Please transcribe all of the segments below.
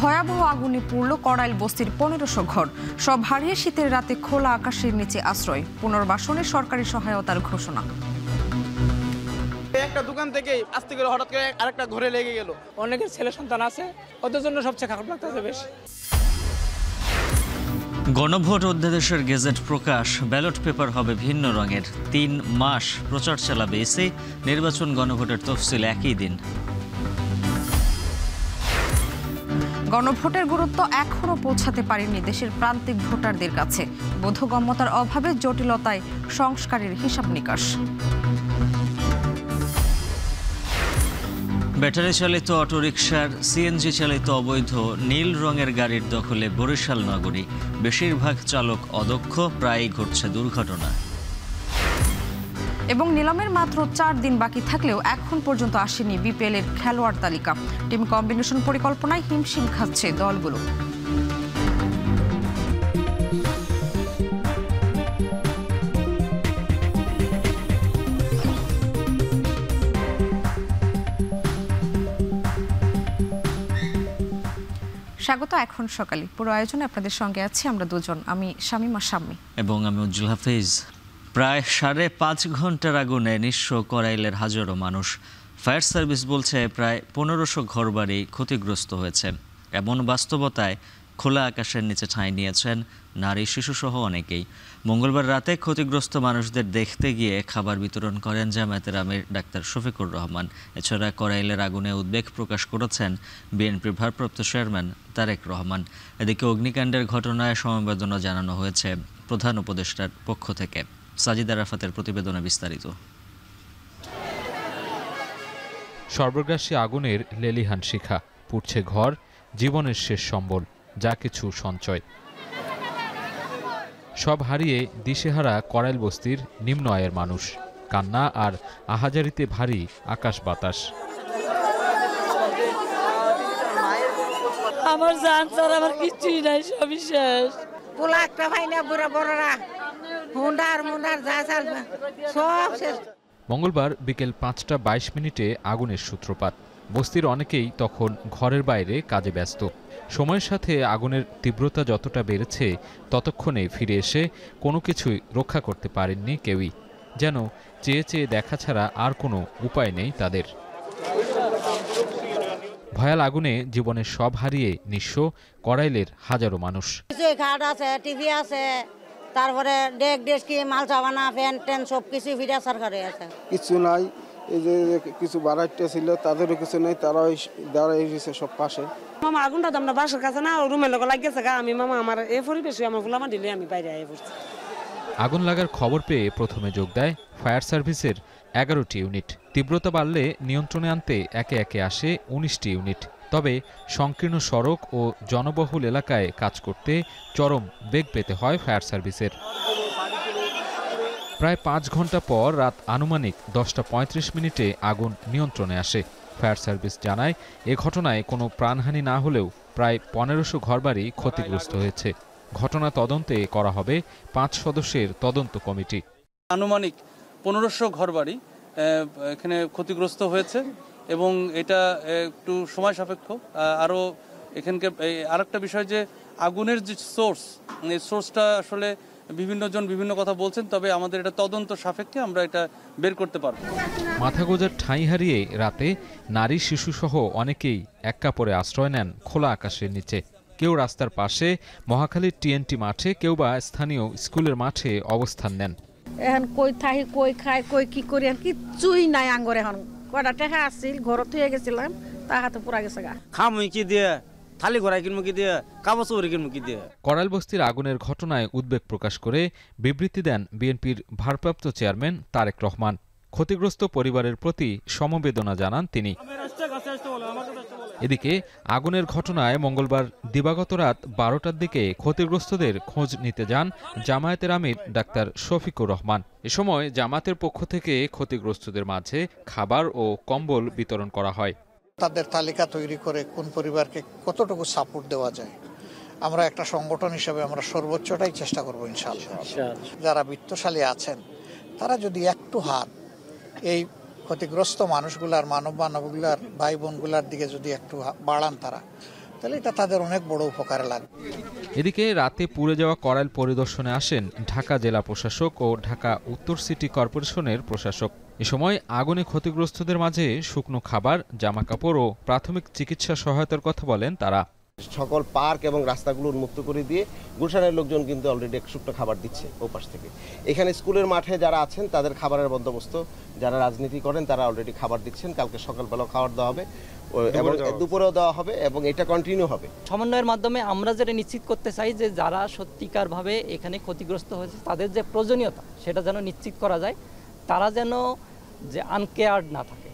ভয়াবহ আগুনে পুড়ল কড়াইল বস্তির ১৫০০ ঘর। সব হারিয়ে শীতের রাতে খোলা আকাশের নিচে আশ্রয়। পুনর্বাসনে সরকারি সহায়তার ঘোষণা। একটা দোকান থেকে আস্তে করে হঠাৎ করে আরেকটা ঘরে লেগে গেল। অনেকের ছেলে সন্তান আছে, ওদের জন্য সবচেয়ে খারাপ লাগতেছে বেশি। গণভোট অধ্যাদেশের গেজেট প্রকাশ, ব্যালট পেপার হবে ভিন্ন রঙের। ৩ মাস প্রচার চালাবে ইসি, নির্বাচন গণভোটের তফসিল একই দিন। গণভোটের গুরুত্ব এখনো পৌঁছাতে পারেনি দেশের প্রান্তিক ভোটারদের কাছে। বোধগম্যতার অভাবে জটিলতায় সংস্কারের হিসাব নিকাশ। ব্যাটারি চালিত অটোরিকশার সিএনজি চালিত অবৈধ নীল রঙের গাড়ির দখলে বরিশাল নগরী। বেশিরভাগ চালক অদক্ষ, প্রায়ই ঘটছে দুর্ঘটনা। এবং নিলামের মাত্র ৪ দিন বাকি থাকলেও এখন পর্যন্ত আসেনি বিপিএল এর খেলোয়াড় তালিকা। টিম কম্বিনেশন পরিকল্পনায় হিমশিম খাচ্ছে দলগুলো। স্বাগত এখন সকালে। পুরো আয়োজনে আপনাদের সঙ্গে আছি আমরা দুজন, আমি শামিমা শাম্মী এবং আমি উজ্জ্বল হাফিজ। প্রায় ৫.৫ ঘন্টার আগুনে নিঃস্ব করাইলের হাজারো মানুষ। ফায়ার সার্ভিস বলছে প্রায় ১৫০০ ঘরবাড়ি ক্ষতিগ্রস্ত হয়েছে। এমন বাস্তবতায় খোলা আকাশের নিচে ঠাঁই নিয়েছেন নারী শিশুসহ অনেকেই। মঙ্গলবার রাতে ক্ষতিগ্রস্ত মানুষদের দেখতে গিয়ে খাবার বিতরণ করেন জামায়াতের আমির ডাক্তার শফিকুর রহমান। এছাড়া করাইলের আগুনে উদ্বেগ প্রকাশ করেছেন বিএনপির ভারপ্রাপ্ত চেয়ারম্যান তারেক রহমান। এদিকে অগ্নিকাণ্ডের ঘটনায় সমবেদনা জানানো হয়েছে প্রধান উপদেষ্টার পক্ষ থেকে। সাজিদ আরাফাতের প্রতিবেদনে বিস্তারিত। সর্বগ্রাসী আগুনের লেলিহান শিখা, পুড়ছে ঘর, জীবনের শেষ সম্বল, যা কিছু সঞ্চয়। সব হারিয়ে দিশেহারা করাইল বস্তির নিম্ন আয়ের মানুষ। কান্না আর আহাজারিতে ভারী আকাশ বাতাস। আমার জান স্যার, আমার কিছুই নাই, সবই শেষ। পোলা একটা ভাই না, বুড়া বড়রা হুন্ডার মুন্ডার যা চালবে সব শেষ। মঙ্গলবার বিকেল ৫টা ২২ আগুনের সূত্রপাত। বস্তির অনেকেই তখন ঘরের বাইরে কাজে ব্যস্ত। সময়ের সাথে আগুনের তীব্রতা যতটা বেড়েছে ততক্ষণে ফিরে এসে কোনো কিছুই রক্ষা করতে পারেননি কেউই। যেন চেয়ে চেয়ে দেখা ছাড়া আর কোনো উপায় নেই তাদের। ভয়াল আগুনে জীবনের সব হারিয়ে নিঃস্ব করাইলের হাজারো মানুষ। খাট আছে, টিভি আছে, তারপরে ডেক ডেস্কি মাল চাবানা ফ্যান ট্যান সব কিছু ফিরে সরকারে আছে। কিছু নাই, এই যে কিছু বাড়াইতে ছিল তাদেরও কিছু নেই, তারাও দাঁড়াই গেছে সব পাশে। মামা আগুনটা তো আমরা বাসার কাছে না, রুমের লোক লাগিয়েছে গা। আমি মামা আমার এই পরিবেশে আমার ফুলামা দিলে আমি বাইরে আয় পড়ছি। আগুন লাগার খবর পেয়ে প্রথমে যোগ দেয় ফায়ার সার্ভিসের 11টি ইউনিট। তীব্রতা বাড়লে নিয়ন্ত্রণে আনতে একে একে আসে 19টি ইউনিট। তবে সংকীর্ণ সড়ক ও জনবহুল এলাকায় কাজ করতে চরম বেগ পেতে হয় ফায়ার সার্ভিসের। প্রায় ৫ ঘন্টা পর রাত আনুমানিক ১০টা ৩৫ আগুন নিয়ন্ত্রণে আসে। ফায়ার সার্ভিস জানায় এ ঘটনায় কোনো প্রাণহানি না হলেও প্রায় ১৫০০ ঘরবাড়ি ক্ষতিগ্রস্ত হয়েছে। ঘটনা তদন্তে করা হবে ৫ সদস্যের তদন্ত কমিটি। আনুমানিক ১৫০০ ঘরবাড়ি এখানে ক্ষতিগ্রস্ত হয়েছে এবং এটা একটু সময় সাপেক্ষ। আরও এখানকার আরেকটা বিষয় যে আগুনের যে সোর্স, এই সোর্সটা আসলে বিভিন্ন জন বিভিন্ন কথা বলছেন, তবে আমাদের এটা তদন্ত সাপেক্ষে আমরা এটা বের করতে পারব। মাথা গোঁজার ঠাঁই হারিয়ে রাতে নারী শিশুসহ অনেকেই এক কাপড়ে আশ্রয় নেন খোলা আকাশের নিচে। কেউ রাস্তার পাশে, মহাখালীর টিএনটি মাঠে, কেউ বা স্থানীয় স্কুলের মাঠে অবস্থান নেন। এখন কই থাকি, কই খাই, কই কি করি, কিচ্ছুই নাই আঙ্গর। এখন কয়টা টাকা আসছিল, ঘরত হয়ে গেছিলাম, তা হাতে পুরা গেছে গা। খামুই কি দিয়ে, থালি ঘোড়াই কিনবো কি দিয়ে, কাগজ চুরি কিনবো কি দিয়ে। করাইল বস্তির আগুনের ঘটনায় উদ্বেগ প্রকাশ করে বিবৃতি দেন বিএনপির ভারপ্রাপ্ত চেয়ারম্যান তারেক রহমান। ক্ষতিগ্রস্ত পরিবারের প্রতি সমবেদনা জানান তিনি। এদিকে আগুনের ঘটনায় মঙ্গলবার দিবাগত রাত ১২টার দিকে ক্ষতিগ্রস্তদের খোঁজ নিতে যান জামায়াতের আমির ডাক্তার শফিকুর রহমান। এ সময় জামায়াতের পক্ষ থেকে ক্ষতিগ্রস্তদের মাঝে খাবার ও কম্বল বিতরণ করা হয়। তাদের তালিকা তৈরি করে কোন পরিবারকে কতটুকু সাপোর্ট দেওয়া যায় আমরা একটা সংগঠন হিসেবে আমরা সর্বোচ্চটাই চেষ্টা করব ইনশাআল্লাহ। যারা বিত্তশালী আছেন তারা যদি একটু হাত এই ক্ষতিগ্রস্ত মানুষগুলার মানবগুলার ভাই বোনগুলার দিকে যদি একটু বাড়ান তারা, তাহলে এটা তাদের অনেক বড় উপকারে লাগবে। এদিকে রাতে পুড়ে যাওয়া করাইল পরিদর্শনে আসেন ঢাকা জেলা প্রশাসক ও ঢাকা উত্তর সিটি কর্পোরেশনের প্রশাসক। এ সময় আগুনে ক্ষতিগ্রস্তদের মাঝে শুকনো খাবার, জামাকাপড় ও প্রাথমিক চিকিৎসা সহায়তার কথা বলেন তারা। সকল পার্ক এবং রাস্তাগুলো উন্মুক্ত করে দিয়ে গুলশানের লোকজন কিন্তু অলরেডি শুকনো খাবার দিচ্ছে ওপাশ থেকে। এখানে স্কুলের মাঠে যারা আছেন তাদের খাবারের বন্দোবস্ত, যারা রাজনীতি করেন তারা অলরেডি খাবার দিচ্ছেন। কালকে সকালবেলাও খাবার দেওয়া হবে এবং দুপুরেও দেওয়া হবে এবং এটা কন্টিনিউ হবে। সমন্বয়ের মাধ্যমে আমরা যেটা নিশ্চিত করতে চাই যে যারা সত্যিকারভাবে এখানে ক্ষতিগ্রস্ত হয়েছে তাদের যে প্রয়োজনীয়তা সেটা যেন নিশ্চিত করা যায়, তারা যেন যে আনকেয়ার্ড না থাকে।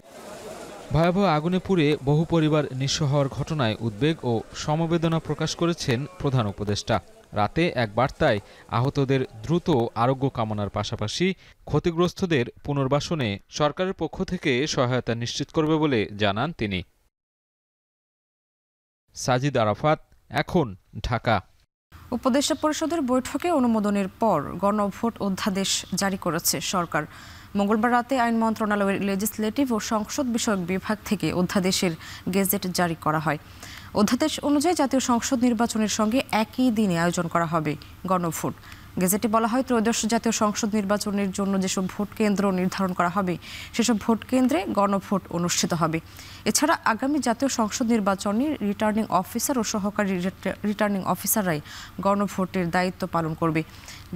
ভয়াবহ আগুনে পুড়ে বহু পরিবার নিঃস্ব হওয়ার ঘটনায় উদ্বেগ ও সমবেদনা প্রকাশ করেছেন প্রধান উপদেষ্টা। রাতে এক বার্তায় আহতদের দ্রুত আরোগ্য কামনার পাশাপাশি ক্ষতিগ্রস্তদের পুনর্বাসনে সরকারের পক্ষ থেকে সহায়তা নিশ্চিত করবে বলে জানান তিনি। সাজিদ আরাফাত, এখন, ঢাকা। উপদেষ্টা পরিষদের বৈঠকে অনুমোদনের পর গণভোট অধ্যাদেশ জারি করেছে সরকার। মঙ্গলবার রাতে আইন মন্ত্রণালয়ের লেজিসলেটিভ ও সংসদ বিষয়ক বিভাগ থেকে অধ্যাদেশের গেজেট জারি করা হয়। অধ্যাদেশ অনুযায়ী জাতীয় সংসদ নির্বাচনের সঙ্গে একই দিনে আয়োজন করা হবে গণভোট। গেজেটে বলা হয়, ত্রয়োদশ জাতীয় সংসদ নির্বাচনের জন্য যেসব ভোট কেন্দ্র নির্ধারণ করা হবে সেসব ভোট কেন্দ্রে গণভোট অনুষ্ঠিত হবে। এছাড়া আগামী জাতীয় সংসদ নির্বাচনে রিটার্নিং অফিসার ও সহকারী রিটার্নিং অফিসাররাই গণভোটের দায়িত্ব পালন করবে।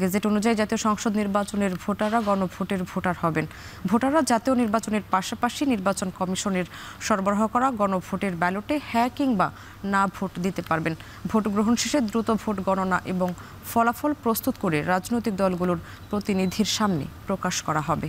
গেজেট অনুযায়ী জাতীয় সংসদ নির্বাচনের ভোটাররা গণভোটের ভোটার হবেন। ভোটাররা জাতীয় নির্বাচনের পাশাপাশি নির্বাচন কমিশনের সরবরাহ করা গণভোটের ব্যালটে হ্যাঁ কিংবা না ভোট দিতে পারবেন। ভোট গ্রহণ শেষে দ্রুত ভোট গণনা এবং ফলাফল প্রস্তুত করে রাজনৈতিক দলগুলোর প্রতিনিধির সামনে প্রকাশ করা হবে।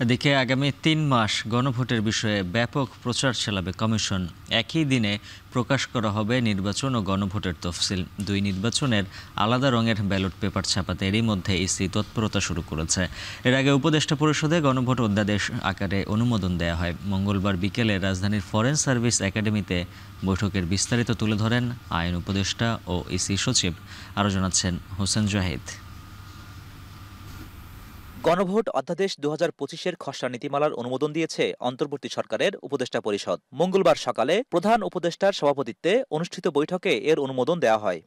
এদিকে আগামী 3 মাস গণভোটের বিষয়ে ব্যাপক প্রচার চালাবে কমিশন। একই দিনে প্রকাশ করা হবে নির্বাচন ও গণভোটের তফসিল। 2 নির্বাচনের আলাদা রঙের ব্যালট পেপার ছাপাতে এরই মধ্যে ইসি তৎপরতা শুরু করেছে। এর আগে উপদেষ্টা পরিষদে গণভোট অধ্যাদেশ আকারে অনুমোদন দেওয়া হয়। মঙ্গলবার বিকেলে রাজধানীর ফরেন সার্ভিস একাডেমিতে বৈঠকের বিস্তারিত তুলে ধরেন আইন উপদেষ্টা ও ইসি সচিব। আরও জানাচ্ছেন হোসেন জাহিদ। গণভোট অধ্যাদেশ 2025-এর খসড়া নীতিমালার অনুমোদন দিয়েছে অন্তর্বর্তী সরকারের উপদেষ্টা পরিষদ। মঙ্গলবার সকালে প্রধান উপদেষ্টার সভাপতিত্বে অনুষ্ঠিত বৈঠকে এর অনুমোদন দেওয়া হয়।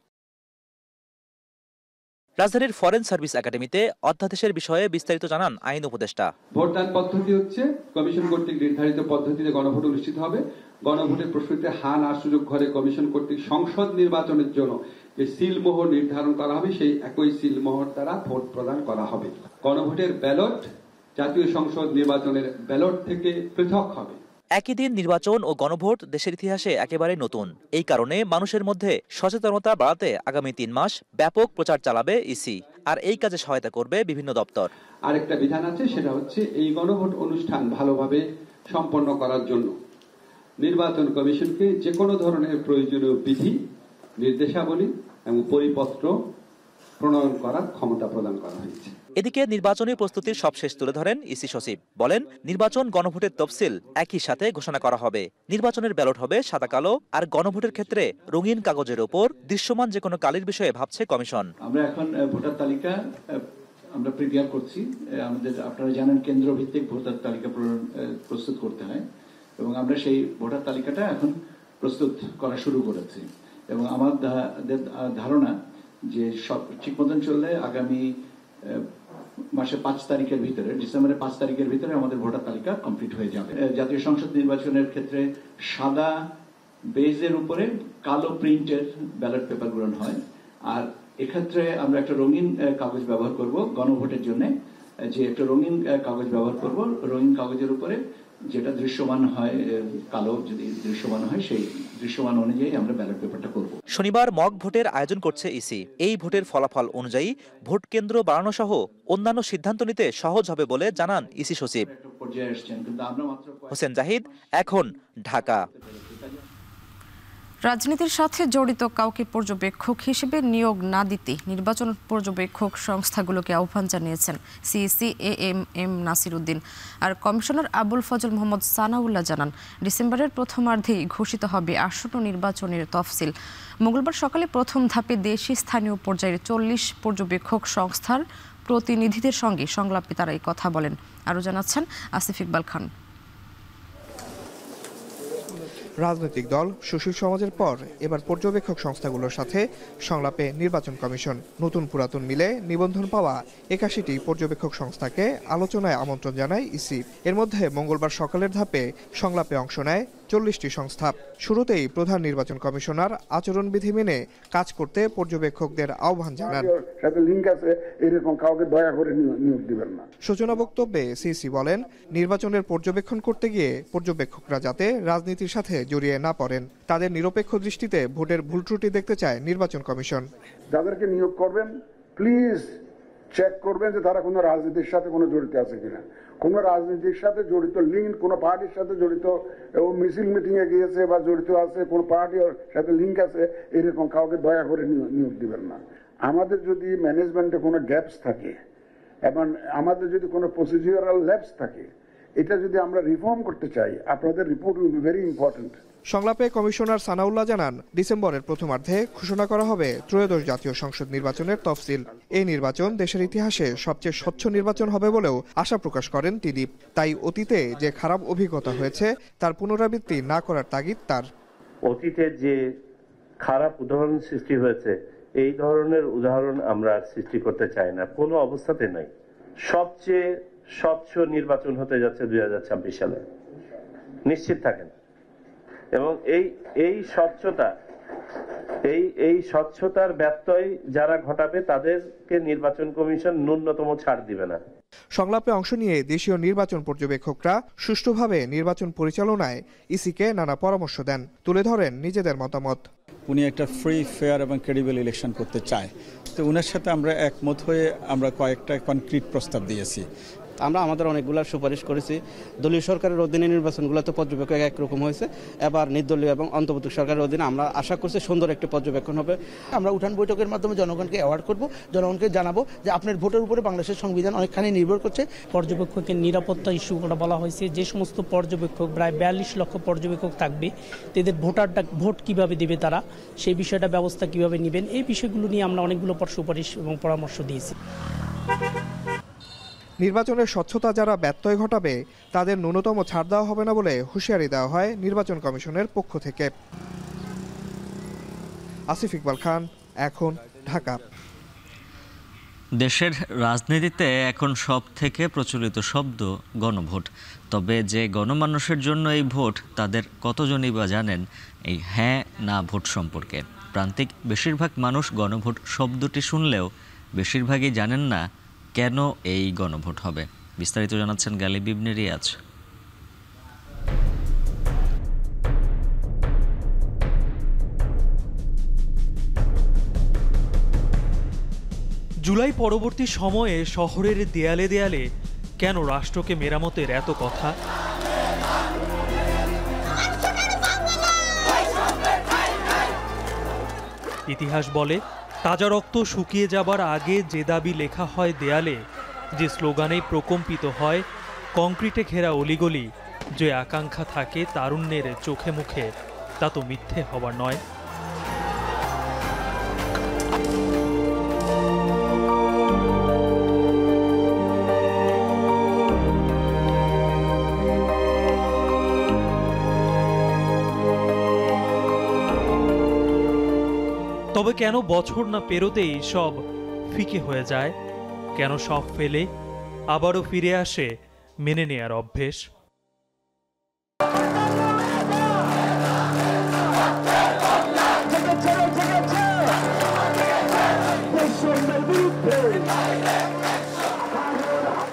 রাজধানীর ফরেন সার্ভিস একাডেমিতে অধ্যাদেশের বিষয়ে বিস্তারিত জানান আইন উপদেষ্টা। ভোটদান পদ্ধতি হচ্ছে কমিশন কর্তৃক নির্ধারিত পদ্ধতিতে গণভোট অনুষ্ঠিত হবে। গণভোটের প্রশ্নতে হ্যাঁ না সুযোগ ঘরে কমিশন কর্তৃক সংসদ নির্বাচনের জন্য যে সিলমোহর নির্ধারণ করা হবে সেই একই সিলমোহর দ্বারা ভোট প্রদান করা হবে। গণভোটের ব্যালট জাতীয় সংসদ নির্বাচনের ব্যালট থেকে পৃথক হবে। একই দিন নির্বাচন ও গণভোট দেশের ইতিহাসে একেবারে নতুন। এই কারণে মানুষের মধ্যে সচেতনতা বাড়াতে আগামী 3 মাস ব্যাপক প্রচার চালাবে ইসি, আর এই কাজে সহায়তা করবে বিভিন্ন দপ্তর। আরেকটা বিধান আছে, সেটা হচ্ছে এই গণভোট অনুষ্ঠান ভালোভাবে সম্পন্ন করার জন্য নির্বাচন কমিশনকে যে কোনো ধরনের প্রয়োজনীয় বিধি, নির্দেশাবলী এবং পরিপত্র প্রণয়ন করার ক্ষমতা প্রদান করা হয়েছে। এদিকে নির্বাচনী প্রস্তুতির সবশেষ তুলে ধরেন ইসি সচিব। বলেন, নির্বাচন গণভোটের তফসিল একই সাথে ঘোষণা করা হবে। নির্বাচনের ব্যালট হবে সাদা কালো, আর গণভোটের ক্ষেত্রে রঙিন কাগজের ওপর দৃশ্যমান যে কোনো কালির বিষয়ে ভাবছে কমিশন। আমরা এখন ভোটার তালিকা আমরা প্রিপেয়ার করছি। আমাদের আপনারা জানেন কেন্দ্র ভিত্তিক ভোটার তালিকা প্রস্তুত করতে হয় এবং আমরা সেই ভোটার তালিকাটা এখন প্রস্তুত করা শুরু করেছি এবং আমার ধারণা যে সব ঠিক মতন চললে আগামী মাসে 5 তারিখের ভিতরে, ডিসেম্বরের 5 তারিখের ভিতরে আমাদের ভোটার তালিকা কমপ্লিট হয়ে যাবে। জাতীয় সংসদ নির্বাচনের ক্ষেত্রে সাদা বেজের উপরে কালো প্রিন্টের ব্যালট পেপার গ্রহণ হয়, আর এক্ষেত্রে আমরা একটা রঙিন কাগজ ব্যবহার করব গণভোটের জন্য। যে একটা রঙিন কাগজ ব্যবহার করব, রঙিন কাগজের উপরে যেটা দৃশ্যমান হয়, কালো যদি দৃশ্যমান হয় সেই দৃশ্যমান অনুযায়ী আমরা ব্যালট পেপারটা করব। শনিবার মক ভোটের আয়োজন করছে ইসি। এই ভোটের ফলাফল অনুযায়ী ভোট কেন্দ্র বাড়ানো সহ অন্যান্য সিদ্ধান্ত নিতে সহজ হবে বলে জানান ইসি সচিব। হোসেন জাহিদ, এখন, ঢাকা। রাজনীতির সাথে জড়িত কাউকে পর্যবেক্ষক হিসেবে নিয়োগ না দিতে নির্বাচন পর্যবেক্ষক সংস্থাগুলোকে আহ্বান জানিয়েছেন সিইসি এএমএম নাসির উদ্দিন। আর কমিশনার আবুল ফজল মোহাম্মদ সানাউল্লাহ জানান, ডিসেম্বরের প্রথমার্ধেই ঘোষিত হবে আসন্ন নির্বাচনের তফসিল। মঙ্গলবার সকালে প্রথম ধাপে দেশি স্থানীয় পর্যায়ের 40 পর্যবেক্ষক সংস্থার প্রতিনিধিদের সঙ্গে সংলাপে তারা এই কথা বলেন। আরও জানাচ্ছেন আসিফ ইকবাল খান। রাজনৈতিক দল, সুশীল সমাজের পর এবার পর্যবেক্ষক সংস্থাগুলোর সাথে সংলাপে নির্বাচন কমিশন। নতুন পুরাতন মিলে নিবন্ধন পাওয়া 81টি পর্যবেক্ষক সংস্থাকে আলোচনায় আমন্ত্রণ জানায় ইসি। এর মধ্যে মঙ্গলবার সকালের ধাপে সংলাপে অংশ নেয় 40টি সংস্থা। শুরুতেই প্রধান নির্বাচন কমিশনার আচরণবিধি মেনে কাজ করতে পর্যবেক্ষকদের আহ্বান জানান। সূচনা বক্তব্যে সিইসি বলেন, নির্বাচনের পর্যবেক্ষণ করতে গিয়ে পর্যবেক্ষকরা যাতে রাজনীতির সাথে জড়িয়ে না পড়েন, তাদের নিরপেক্ষ দৃষ্টিতে ভোটের ভুল ত্রুটি দেখতে চায় নির্বাচন কমিশন। যাদেরকে নিয়োগ করবেন প্লিজ চেক করবেন যে তারা কোনো রাজনীতির সাথে কোনো জড়িত আছে কিনা, কোনো রাজনীতির সাথে জড়িত লিঙ্ক, কোনো পার্টির সাথে জড়িত মিছিল মিটিং এ গিয়েছে বা জড়িত আছে, কোনো পার্টির সাথে লিঙ্ক আছে, এরকম কাউকে দয়া করে নিয়োগ দিবেন না। আমাদের যদি ম্যানেজমেন্টে কোনো গ্যাপস থাকে এবং আমাদের যদি কোনো প্রসিডিউরাল ল্যাপস থাকে, এটা যদি আমরা রিফর্ম করতে চাই, আপনাদের report will be very important. সংলাপে কমিশনার সানাউল্লাহ জানান, ডিসেম্বরের প্রথমার্ধে ঘোষণা করা হবে ত্রয়োদশ জাতীয় সংসদ নির্বাচনের তফসিল। এই নির্বাচন দেশের ইতিহাসে সবচেয়ে স্বচ্ছ নির্বাচন হবে বলেও আশা প্রকাশ করেন তিনি। তাই অতীতে যে খারাপ অভিজ্ঞতা হয়েছে তার পুনরাবৃত্তি না করার তাগিদ তার। অতীতে যে খারাপ উদাহরণ সৃষ্টি হয়েছে, এই ধরনের উদাহরণ আমরা সৃষ্টি করতে চাই না, কোনো অবস্থাতে নয়। সবচেয়ে স্বচ্ছ নির্বাচন হতে যাচ্ছে 2026 সালে, নিশ্চিত থাকেন। এবং এই স্বচ্ছতার ব্যত্যয় যারা ঘটাবে তাদেরকে নির্বাচন কমিশন ন্যূনতম ছাড় দিবে না। সংলাপে অংশ নিয়ে দেশীয় নির্বাচন পর্যবেক্ষকরা সুষ্ঠুভাবে নির্বাচন পরিচালনায় ইসিকে নানা পরামর্শ দেন, তুলে ধরেন নিজেদের মতামত। উনি একটা ফ্রি, ফেয়ার এবং ক্রেডিবল ইলেকশন করতে চায়, তো ওনার সাথে আমরা একমত হয়ে আমরা কয়েকটা কনক্রিট প্রস্তাব দিয়েছি। আমরা আমাদের অনেকগুলো সুপারিশ করেছি। দলীয় সরকারের অধীনে নির্বাচনগুলো তো পর্যবেক্ষক একরকম হয়েছে, এবার নির্দলীয় এবং অন্তর্বর্তী সরকারের অধীনে আমরা আশা করছি সুন্দর একটি পর্যবেক্ষণ হবে। আমরা উঠান বৈঠকের মাধ্যমে জনগণকে অ্যাওয়ার্ড করব, জনগণকে জানাবো যে আপনার ভোটের উপরে বাংলাদেশের সংবিধান অনেকখানি নির্ভর করছে। পর্যবেক্ষকের নিরাপত্তা ইস্যুগুলো বলা হয়েছে, যে সমস্ত পর্যবেক্ষক প্রায় 42 লক্ষ পর্যবেক্ষক থাকবে, তাদের ভোট কিভাবে দেবে তারা, সেই বিষয়টা ব্যবস্থা কিভাবে নেবেন, এই বিষয়গুলো নিয়ে আমরা অনেকগুলো সুপারিশ এবং পরামর্শ দিয়েছি। নির্বাচনের স্বচ্ছতা যারা ব্যত্যয় ঘটাবে তাদের ন্যূনতম ছাড় দেওয়া হবে না বলে হুঁশিয়ারি দেওয়া হয় নির্বাচন কমিশনের পক্ষ থেকে। আসিফ ইকবাল খান, এখন, ঢাকা। দেশের রাজনীতিতে এখন সব থেকে প্রচলিত শব্দ গণভোট। তবে যে গণমানুষের জন্য এই ভোট, তাদের কতজনই বা জানেন এই হ্যাঁ না ভোট সম্পর্কে? প্রান্তিক বেশিরভাগ মানুষ গণভোট শব্দটি শুনলেও বেশিরভাগই জানেন না কেন এই গণভোট হবে। বিস্তারিত জানাচ্ছেন গালিব ইবনে রিয়াজ। জুলাই পরবর্তী সময়ে শহরের দেয়ালে দেয়ালে কেন রাষ্ট্রকে মেরামতের এত কথা? ইতিহাস বলে, তাজা রক্ত শুকিয়ে যাবার আগে যে দাবি লেখা হয় দেয়ালে, যে স্লোগানে প্রকম্পিত হয় কংক্রিটে ঘেরা অলিগলি, যে আকাঙ্ক্ষা থাকে তারুণ্যের চোখে মুখে, তা তো মিথ্যে হবার নয়। তবে কেন বছর না পেরোতেই সব ফিকে হয়ে যায়? কেন সব ফেলে আবারও ফিরে আসে মেনে নেয়ার অভ্যেস?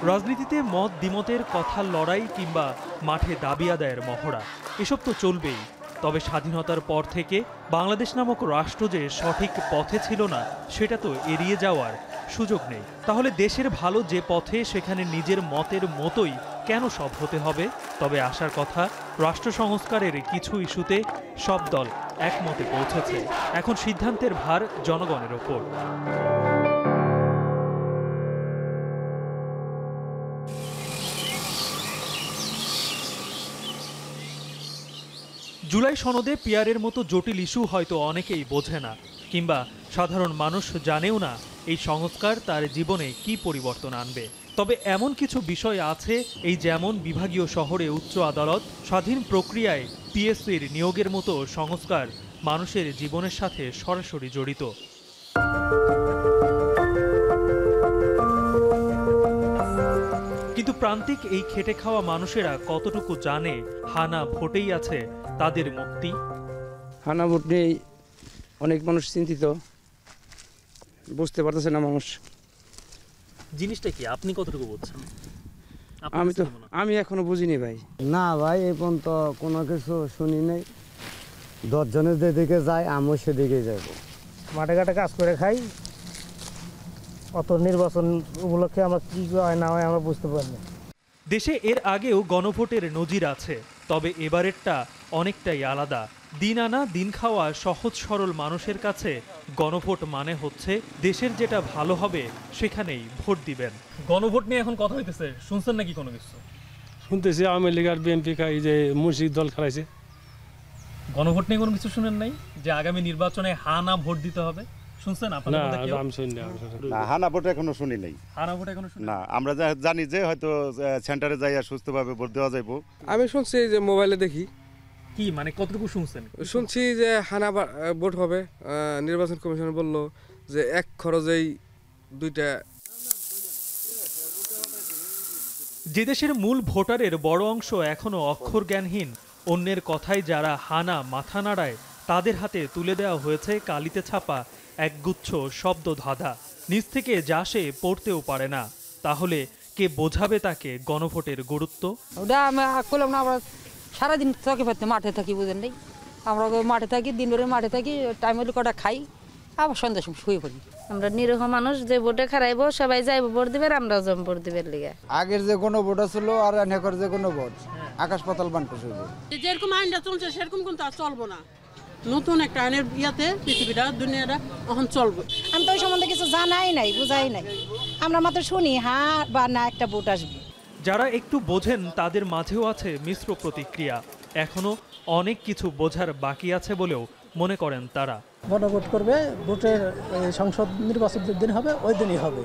রাজনীতিতে মত দ্বিমতের কথার লড়াই কিংবা মাঠে দাবি আদায়ের মহড়া, এসব তো চলবেই। তবে স্বাধীনতার পর থেকে বাংলাদেশ নামক রাষ্ট্র যে সঠিক পথে ছিল না, সেটা তো এড়িয়ে যাওয়ার সুযোগ নেই। তাহলে দেশের ভালো যে পথে, সেখানে নিজের মতের মতোই কেন সব হতে হবে? তবে আশার কথা, রাষ্ট্র সংস্কারের কিছু ইস্যুতে সব দল একমতে পৌঁছেছে। এখন সিদ্ধান্তের ভার জনগণের ওপর। জুলাই সনদে পিয়ারের মতো জটিল ইস্যু হয়তো অনেকেই বোঝে না, কিংবা সাধারণ মানুষ জানেও না এই সংস্কার তার জীবনে কি পরিবর্তন আনবে। তবে এমন কিছু বিষয় আছে, এই যেমন বিভাগীয় শহরে উচ্চ আদালত, স্বাধীন প্রক্রিয়ায় পিএসসির নিয়োগের মতো সংস্কার মানুষের জীবনের সাথে সরাসরি জড়িত। কিন্তু প্রান্তিক এই খেটে খাওয়া মানুষেরা কতটুকু জানে হানা ভোটেই আছে তাদের মুক্তি? হানা ভোট নিয়ে অনেক মানুষ চিন্তিত, বুঝতে পারতেছে না মানুষ জিনিসটা কি। আপনি কতটুকু বুঝছেন? আমি এখনো বুঝিনি ভাই। না ভাই, এই পর্যন্ত কোনো কিছু শুনি নাই। 10 জনের যেদিকে যায় আমিও সেদিকে যাব। মাঠে ঘাটে কাজ করে খাই, অত নির্বাচন উপলক্ষে আমরা কি হয় না হয় আমরা বুঝতে পারি না। দেশে এর আগেও গণভোটের নজির আছে, তবে এবারেরটা অনেকটাই আলাদা। দিন আনা দিন খাওয়া সহজ সরল মানুষের কাছে গণভোট মানে হচ্ছে দেশের যেটা ভালো হবে সেখানেই ভোট দিবেন। গণভোট নিয়ে এখন কথা হইতেছে, শুনছেন নাকি কোনো কিছু? শুনতেছি আওয়ামী লীগ আর বিএনপি এই যে মুর্শিদ দল খেলাইছে। গণভোট নিয়ে কোনো কিছু শুনেন নাই যে আগামী নির্বাচনে হা না ভোট দিতে হবে? শুনছেন আপনারা? না, হানা ভোট এখনো শুনি নাই। হানা ভোট এখনো শুনি না, আমরা জানি যে হয়তো সেন্টারে যাইয়া সুস্থভাবে ভোট দেওয়া যাইব। আমি শুনছি যে মোবাইলে দেখি। কি মানে কতটুকু শুনছেন? শুনছি যে হানা ভোট হবে, নির্বাচন কমিশন বলল যে এক খরচেই 2টা। যে দেশের মূল ভোটারের বড় অংশ এখনো অক্ষর জ্ঞানহীন, অন্যের কথায় যারা হানা মাথা নাড়ায় তাদের হাতে তুলে দেওয়া হয়েছে কালিতে ছাপা একগুচ্ছ শব্দ ধাঁধা। নিজ থেকে যা সে পড়তেও পারে না, তাহলে কে বোঝাবে তাকে গণভোটের গুরুত্ব? ওটা আমি করলাম না, আমরা সারাদিন চকে পাতে মাঠে থাকি, বুঝেন নাই? আমরা মাঠে থাকি, দিন ভরে মাঠে থাকি, টাইম হলে কটা খাই, আবার সন্ধ্যার সময় শুয়ে পড়ি। আমরা নিরীহ মানুষ, যে ভোটে খারাইব সবাই যাইব ভোট দিবে, আমরাও যাম ভোট দিবের লিগে। আগের যে কোনো ভোট ছিল আর এখন যে কোনো ভোট আকাশ পাতাল বান্টু শুরু। যেরকম আইনটা চলছে সেরকম কিন্তু আর চলবো না। নতুন একটা আইনের ইয়াতে পৃথিবীটা দুনিয়াটা এখন চলবে। আমি তো ওই সম্বন্ধে কিছু জানাই নাই, বুঝাই নাই, আমরা মাত্র শুনি হ্যাঁ বা না একটা ভোট আসবে। যারা একটু বোঝেন তাদের মাঝেও আছে মিশ্র প্রতিক্রিয়া। এখনো অনেক কিছু বোঝার বাকি আছে বলেও মনে করেন তারা। গণভোট করবে, ভোটের সংসদ নির্বাচন দিন হবে ওই দিনই হবে।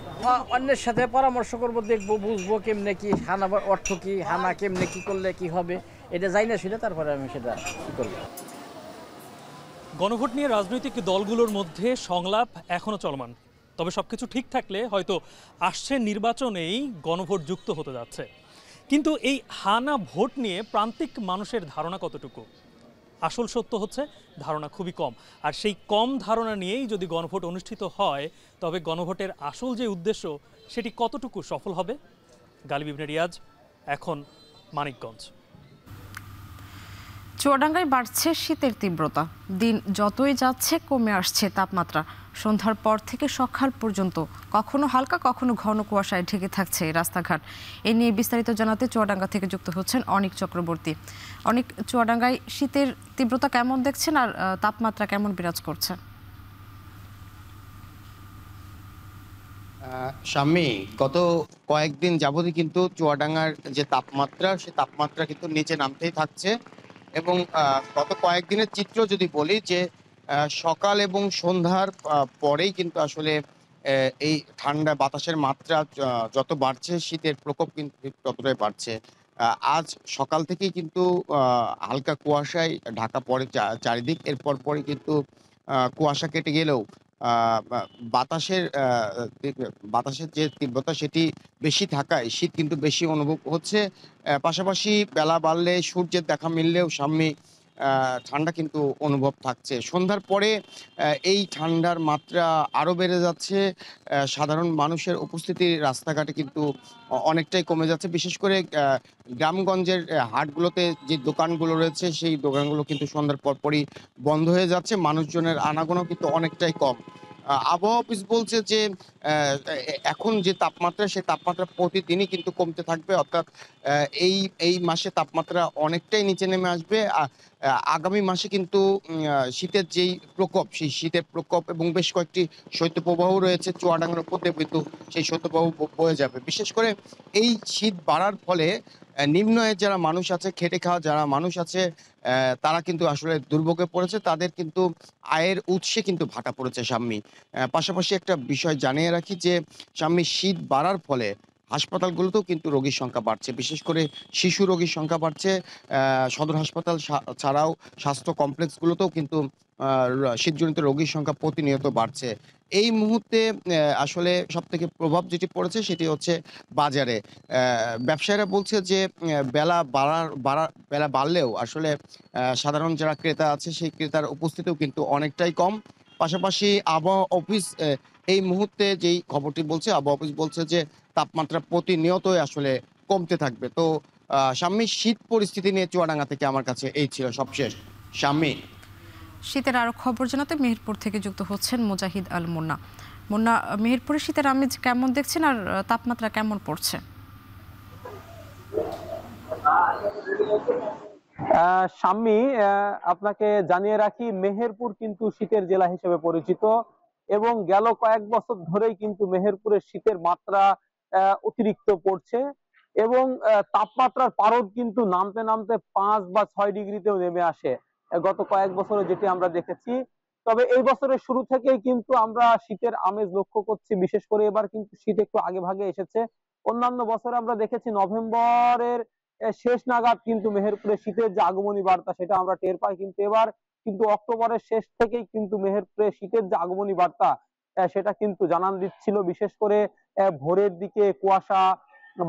অন্যের সাথে পরামর্শ করবো, দেখবো, বুঝবো কেমনে কি হানা অর্থ কি, হানা কেমনে কি করলে কি হবে, এটা যাই না শুনে তারপরে আমি সেটা কি করবো। গণভোট নিয়ে রাজনৈতিক দলগুলোর মধ্যে সংলাপ এখনো চলমান, তবে সবকিছু ঠিক থাকলে হয়তো আসছে নির্বাচনেই গণভোট যুক্ত হতে যাচ্ছে। কিন্তু এই হানা ভোট নিয়ে প্রান্তিক মানুষের ধারণা কতটুকু? আসল সত্য হচ্ছে ধারণা খুবই কম, আর সেই কম ধারণা নিয়েই যদি গণভোট অনুষ্ঠিত হয় তবে গণভোটের আসল যে উদ্দেশ্য সেটি কতটুকু সফল হবে? গালিব ইবনে রিয়াজ, এখন মানিকগঞ্জ। চুয়াডাঙ্গায় বাড়ছে শীতের তীব্রতা, দিন যতই যাচ্ছে কমে আসছে তাপমাত্রা। সন্ধ্যার পর থেকে সকাল পর্যন্ত কখনো হালকা কখনো ঘন কুয়াশায় ঢেকে থাকছে রাস্তাঘাট। এ নিয়ে বিস্তারিত জানাতে চুয়াডাঙ্গা থেকে যুক্ত হচ্ছেন অনিক চক্রবর্তী। অনিক, চুয়াডাঙ্গায় শীতের তীব্রতা কেমন দেখছেন আর তাপমাত্রা কেমন বিরাজ করছে? শাম্মী, গত কয়েকদিন যাবতই কিন্তু চুয়াডাঙ্গার যে তাপমাত্রা, সে তাপমাত্রা কিন্তু নিচে নামতেই থাকছে। এবং গত কয়েকদিনের চিত্র যদি বলি, যে সকাল এবং সন্ধ্যার পরেই কিন্তু আসলে এই ঠান্ডা বাতাসের মাত্রা যত বাড়ছে, শীতের প্রকোপ কিন্তু ততটাই বাড়ছে। আজ সকাল থেকেই কিন্তু হালকা কুয়াশায় ঢাকা পড়ে চারিদিক। এরপর পরে কিন্তু কুয়াশা কেটে গেলেও বাতাসের যে তীব্রতা সেটি বেশি থাকায় শীত কিন্তু বেশি অনুভব হচ্ছে। পাশাপাশি বেলা বাড়লে সূর্যের দেখা মিললেও সামনে ঠান্ডা কিন্তু অনুভব থাকছে। সন্ধ্যার পরে এই ঠান্ডার মাত্রা আরও বেড়ে যাচ্ছে। সাধারণ মানুষের উপস্থিতি রাস্তাঘাটে কিন্তু অনেকটাই কমে যাচ্ছে। বিশেষ করে গ্রামগঞ্জের হাটগুলোতে যে দোকানগুলো রয়েছে, সেই দোকানগুলো কিন্তু সন্ধ্যার পরপরই বন্ধ হয়ে যাচ্ছে। মানুষজনের আনাগোনা কিন্তু অনেকটাই কম। আবহাওয়া অফিস বলছে যে এখন যে তাপমাত্রা, সেই তাপমাত্রা প্রতিদিনই কিন্তু কমতে থাকবে, অর্থাৎ এই মাসে তাপমাত্রা অনেকটাই নিচে নেমে আসবে। আগামী মাসে কিন্তু শীতের যেই প্রকোপ, সেই শীতের প্রকোপ এবং বেশ কয়েকটি শৈত্যপ্রবাহ রয়েছে চুয়াডাঙ্গার উপর দিয়ে, কিন্তু সেই শৈত্যপ্রবাহ বয়ে যাবে। বিশেষ করে এই শীত বাড়ার ফলে নিম্ন আয়ের যারা মানুষ আছে, খেটে খাওয়া যারা মানুষ আছে, তারা কিন্তু আসলে দুর্ভোগে পড়েছে, তাদের কিন্তু আয়ের উৎসে কিন্তু ভাটা পড়েছে শাম্মী। পাশাপাশি একটা বিষয় জানিয়ে রাখি যে শাম্মী, শীত বাড়ার ফলে হাসপাতালগুলোতেও কিন্তু রোগীর সংখ্যা বাড়ছে, বিশেষ করে শিশু রোগীর সংখ্যা বাড়ছে। সদর হাসপাতাল ছাড়াও স্বাস্থ্য কমপ্লেক্সগুলোতেও কিন্তু শীতজনিত রোগীর সংখ্যা প্রতিনিয়ত বাড়ছে। এই মুহূর্তে আসলে সবথেকে প্রভাব যেটি পড়েছে সেটি হচ্ছে বাজারে। ব্যবসায়ীরা বলছে যে বেলা বাড়লেও আসলে সাধারণ যারা ক্রেতা আছে সেই ক্রেতার উপস্থিতিও কিন্তু অনেকটাই কম। পাশাপাশি আবহাওয়া অফিস এই মুহূর্তে যেই খবরটি বলছে, আবহাওয়া অফিস বলছে যে তাপমাত্রা প্রতিনিয়তই আসলে কমতে থাকবে। তো শাম্মী, শীত পরিস্থিতি নিয়ে চুয়াডাঙ্গা থেকে আমার কাছে এই ছিল সবশেষ। শাম্মী, শীতের আরো খবর জানাতে মেহেরপুর থেকে যুক্ত হচ্ছেন মুজাহিদ আল মুন্না। মুন্না, মেহেরপুরে শীতের আমেজ কেমন দেখছেন আর তাপমাত্রা কেমন পড়ছে? শাম্মী, আপনাকে জানিয়ে রাখি, মেহেরপুর কিন্তু শীতের জেলা হিসেবে পরিচিত এবং গেল কয়েক বছর ধরেই কিন্তু মেহেরপুরের শীতের মাত্রা অতিরিক্ত পড়ছে এবং তাপমাত্রার পারদ কিন্তু নামতে নামতে 5 বা 6 ডিগ্রিতেও নেমে আসে গত কয়েক বছরে, যেটি আমরা দেখেছি। তবে এই বছরের শুরু থেকেই কিন্তু আমরা শীতের আমেজ লক্ষ্য করছি। বিশেষ করে এবার কিন্তু শীত একটু আগে ভাগে এসেছে। অন্যান্য বছরে আমরা দেখেছি নভেম্বরের শেষ নাগাদ কিন্তু মেহেরপুরে শীতের যে আগমনী বার্তা সেটা আমরা টের পাই, কিন্তু এবার কিন্তু অক্টোবরের শেষ থেকেই কিন্তু মেহেরপুরে শীতের যে আগমনী বার্তা সেটা কিন্তু জানান দিচ্ছিল। বিশেষ করে ভোরের দিকে কুয়াশা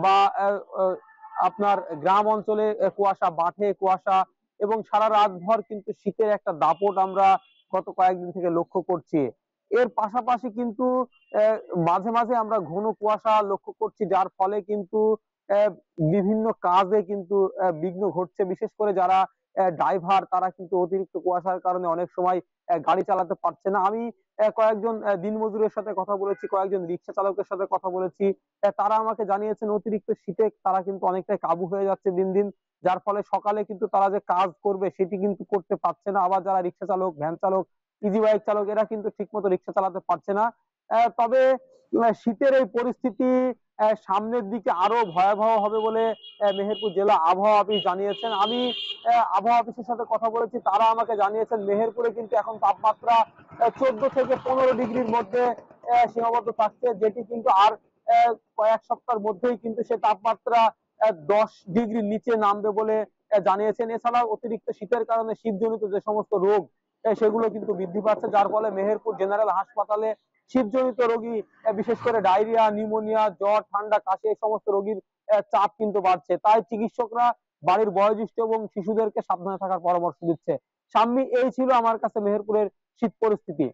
বা আপনার গ্রাম অঞ্চলে কুয়াশা, মাঠে কুয়াশা এবং সারা রাত ভর কিন্তু শীতের একটা দাপট আমরা গত কয়েকদিন থেকে লক্ষ্য করছি। এর পাশাপাশি কিন্তু মাঝে মাঝে আমরা ঘন কুয়াশা লক্ষ্য করছি, যার ফলে কিন্তু বিভিন্ন কাজে কিন্তু বিঘ্ন ঘটছে। বিশেষ করে যারা ড্রাইভার, তারা কিন্তু অতিরিক্ত কুয়াশার কারণে অনেক সময় গাড়ি চালাতে পারছে না। আমি কয়েকজন দিনমজুরের সাথে কথা বলেছি, কয়েকজন রিক্সা চালকের সাথে কথা বলেছি, তারা আমাকে জানিয়েছেন অতিরিক্ত শীতে তারা কিন্তু অনেকটাই কাবু হয়ে যাচ্ছে দিন দিন, যার ফলে সকালে কিন্তু তারা যে কাজ করবে সেটি কিন্তু করতে পারছে না। আবার যারা রিক্সা চালক, ভ্যান চালক, ইজি বাইক চালক, এরা কিন্তু ঠিক মতো রিক্সা চালাতে পারছে না। তবে শীতের এই পরিস্থিতি সামনের দিকে আরো ভয়াবহ হবে বলে মেহেরপুর জেলা আবহাওয়া অফিস জানিয়েছেন। আমি আবহাওয়া অফিসের সাথে কথা বলেছি, তারা আমাকে জানিয়েছেন মেহেরপুরে কিন্তু এখন তাপমাত্রা 14 থেকে 15 ডিগ্রির মধ্যে সীমাবদ্ধ থাকছে, যেটি কিন্তু আর কয়েক সপ্তাহের মধ্যেই কিন্তু সে তাপমাত্রা 10 ডিগ্রির নিচে নামবে বলে জানিয়েছেন। এছাড়াও অতিরিক্ত শীতের কারণে শীতজনিত যে সমস্ত রোগ সেগুলো কিন্তু বৃদ্ধি পাচ্ছে, যার ফলে মেহেরপুর জেনারেল হাসপাতালে শীতজনিত রোগী, বিশেষ করে ডায়রিয়া, নিউমোনিয়া, জ্বর, ঠান্ডা, কাশি, এই সমস্ত রোগীর চাপ কিন্তু বাড়ছে। তাই চিকিৎসকরা বাড়ির বয়োজ্যেষ্ঠ এবং শিশুদেরকে সাবধানে থাকার পরামর্শ দিচ্ছে। শাম্মী, এই ছিল আমার কাছে মেহেরপুরের শীত পরিস্থিতি।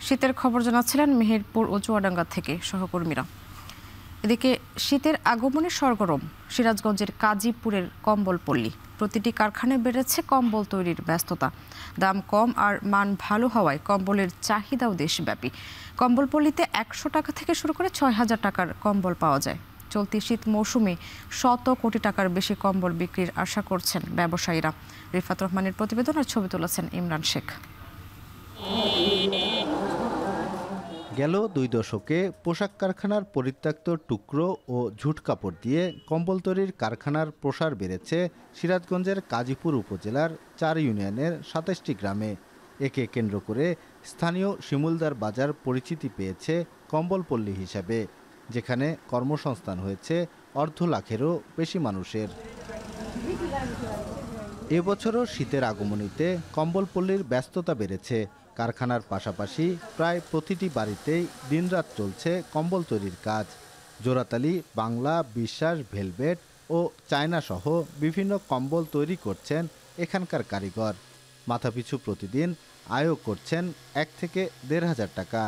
শীতের খবর জানাচ্ছিলেন মেহেরপুর ও চুয়াডাঙ্গা থেকে সহকর্মীরা। এদিকে শীতের আগমনে সরগরম সিরাজগঞ্জের কাজীপুরের কম্বলপল্লী। প্রতিটি কারখানায় বেড়েছে কম্বল তৈরির ব্যস্ততা। দাম কম আর মান ভালো হওয়ায় কম্বলের চাহিদাও দেশব্যাপী। কম্বলপল্লীতে 100 টাকা থেকে শুরু করে 6000 টাকার কম্বল পাওয়া যায়। চলতি শীত মৌসুমে 100 কোটি টাকার বেশি কম্বল বিক্রির আশা করছেন ব্যবসায়ীরা। রিফাত রহমানের প্রতিবেদন আর ছবি তুলেছেন ইমরান শেখ। গেল 2 দশকে পোশাক কারখানার পরিত্যক্ত টুকরো ও ঝুট কাপড় দিয়ে কম্বল তৈরির কারখানার প্রসার বেড়েছে সিরাজগঞ্জের কাজীপুর উপজেলার 4 ইউনিয়নের 27টি গ্রামে। একে কেন্দ্র করে স্থানীয় শিমুলদার বাজার পরিচিতি পেয়েছে কম্বলপল্লী হিসাবে, যেখানে কর্মসংস্থান হয়েছে 1.5 লাখেরও বেশি মানুষের। এবছরও শীতের আগমনীতে কম্বলপল্লীর ব্যস্ততা বেড়েছে। কারখানার পাশাপাশি প্রায় প্রতিটি বাড়িতেই দিনরাত চলছে কম্বল তৈরির কাজ। জোড়াতালি, বাংলা, বিশ্বাস, ভেলভেট ও চায়না সহ বিভিন্ন কম্বল তৈরি করছেন এখানকার কারিগর। মাথাপিছু প্রতিদিন আয়ও করছেন 1 থেকে 1,500 টাকা।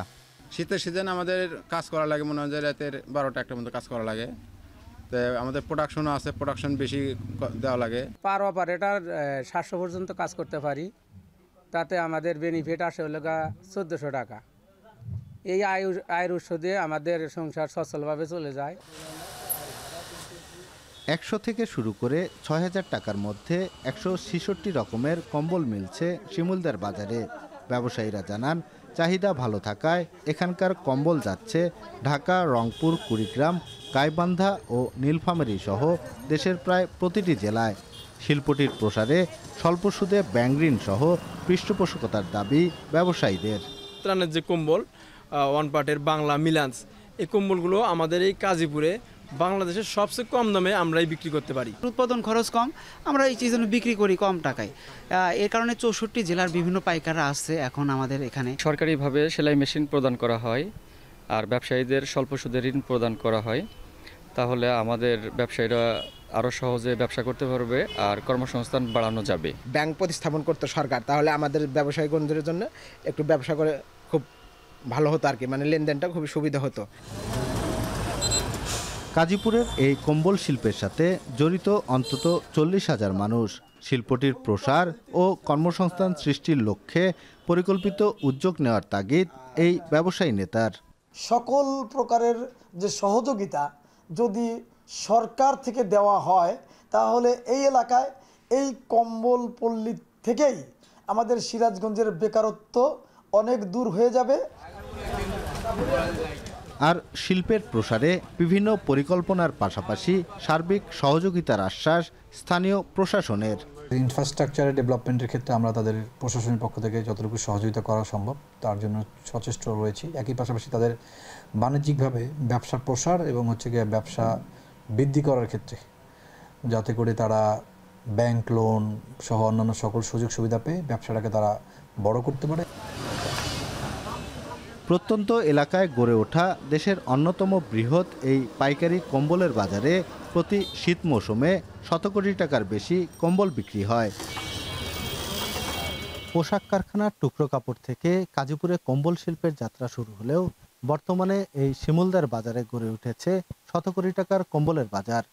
শীতের সিজন আমাদের কাজ করা লাগে, মনে হয় যে রাতের 12টা 1টার মধ্যে কাজ করা লাগে। তো আমাদের প্রোডাকশনও আছে, প্রোডাকশন বেশি দেওয়া লাগে। পার অপারেটর 700 পর্যন্ত কাজ করতে পারি। তাতে আমাদের বেনিফিট আসে হলো 1400 টাকা। এই আয়ের উৎস দিয়ে আমাদের সংসার সচ্ছলভাবে চলে যায়। 100 থেকে শুরু করে 6000 টাকার মধ্যে 166 রকমের কম্বল মিলছে শিমুলদার বাজারে। ব্যবসায়ীরা জানান, চাহিদা ভালো থাকায় এখানকার কম্বল যাচ্ছে ঢাকা, রংপুর, কুড়িগ্রাম, গাইবান্ধা ও নীলফামারী সহ দেশের প্রায় প্রতিটি জেলায়। শিল্পটির প্রসারে স্বল্প সুদে ব্যাংক ঋণ সহ পৃষ্ঠপোষকতার দাবি ব্যবসায়ীদের। ত্রাণের যে কম্বল ওয়ান পার্টের বাংলা মিলান্স, এই কম্বলগুলো আমাদের এই গাজীপুরে বাংলাদেশের সবচেয়ে কম দামে আমরাই বিক্রি করতে পারি। উৎপাদন খরচ কম, আমরা এই চিজ বিক্রি করি কম টাকায়। এর কারণে 64 জেলার বিভিন্ন পাইকাররা আসছে এখন আমাদের এখানে। সরকারিভাবে সেলাই মেশিন প্রদান করা হয় আর ব্যবসায়ীদের স্বল্প সুদে ঋণ প্রদান করা হয়। তাহলে আমাদের ব্যবসায়ীরা আরও সহজে ব্যবসা করতে পারবে আর কর্মসংস্থান বাড়ানো যাবে। ব্যাংক প্রতিস্থাপন করতো সরকার, তাহলে আমাদের ব্যবসায়ীগণদের জন্য একটু ব্যবসা করে খুব ভালো হতো আর কি, মানে লেনদেনটা খুবই সুবিধা হতো। গাজীপুরের এই কম্বল শিল্পের সাথে জড়িত অন্তত 40,000 মানুষ। শিল্পটির প্রসার ও কর্মসংস্থান সৃষ্টির লক্ষ্যে পরিকল্পিত উদ্যোগ নেওয়ার তাগিদ এই ব্যবসায়ী নেতার। সকল প্রকারের যে সহযোগিতা যদি সরকার থেকে দেওয়া হয় তাহলে এই এলাকায় এই কম্বল পল্লী থেকেই আমাদের সিরাজগঞ্জের বেকারত্ব অনেক দূর হয়ে যাবে। আর শিল্পের প্রসারে বিভিন্ন পরিকল্পনার পাশাপাশি সার্বিক সহযোগিতার আশ্বাস স্থানীয় প্রশাসনের। ইনফ্রাস্ট্রাকচারের ডেভেলপমেন্টের ক্ষেত্রে আমরা তাদের প্রশাসনের পক্ষ থেকে যতটুকু সহযোগিতা করা সম্ভব তার জন্য সচেষ্ট রয়েছি। একই পাশাপাশি তাদের বাণিজ্যিকভাবে ব্যবসার প্রসার এবং গিয়ে ব্যবসা বৃদ্ধি করার ক্ষেত্রে যাতে করে তারা ব্যাংক লোন সহ অন্যান্য সকল সুযোগ সুবিধা পেয়ে ব্যবসাটাকে তারা বড় করতে পারে। প্রত্যন্ত এলাকায় গড়ে ওঠা দেশের অন্যতম বৃহৎ এই পাইকারি কম্বলের বাজারে প্রতি শীত মৌসুমে শত কোটি টাকার বেশি কম্বল বিক্রি হয়। পোশাক কারখানার টুকরো কাপড় থেকে গাজীপুরে কম্বল শিল্পের যাত্রা শুরু হলেও বর্তমানে এই শিমুলদার বাজারে গড়ে উঠেছে শত কোটি টাকার কম্বলের বাজার।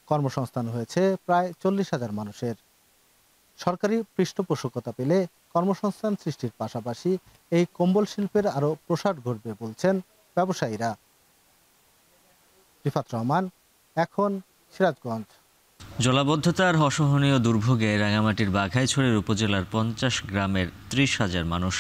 কর্মসংস্থান হয়েছে প্রায় 40,000 মানুষের। সরকারি পৃষ্ঠপোষকতা পেলে কর্মসংস্থান সৃষ্টির পাশাপাশি এই কম্বল শিল্পের আরও প্রসার ঘটবে বলছেন ব্যবসায়ীরা। রিফাত রহমান, এখন সিরাজগঞ্জ। জলাবদ্ধতার অসহনীয় দুর্ভোগে রাঙামাটির বাঘাইছড়ির উপজেলার 50 গ্রামের 30,000 মানুষ।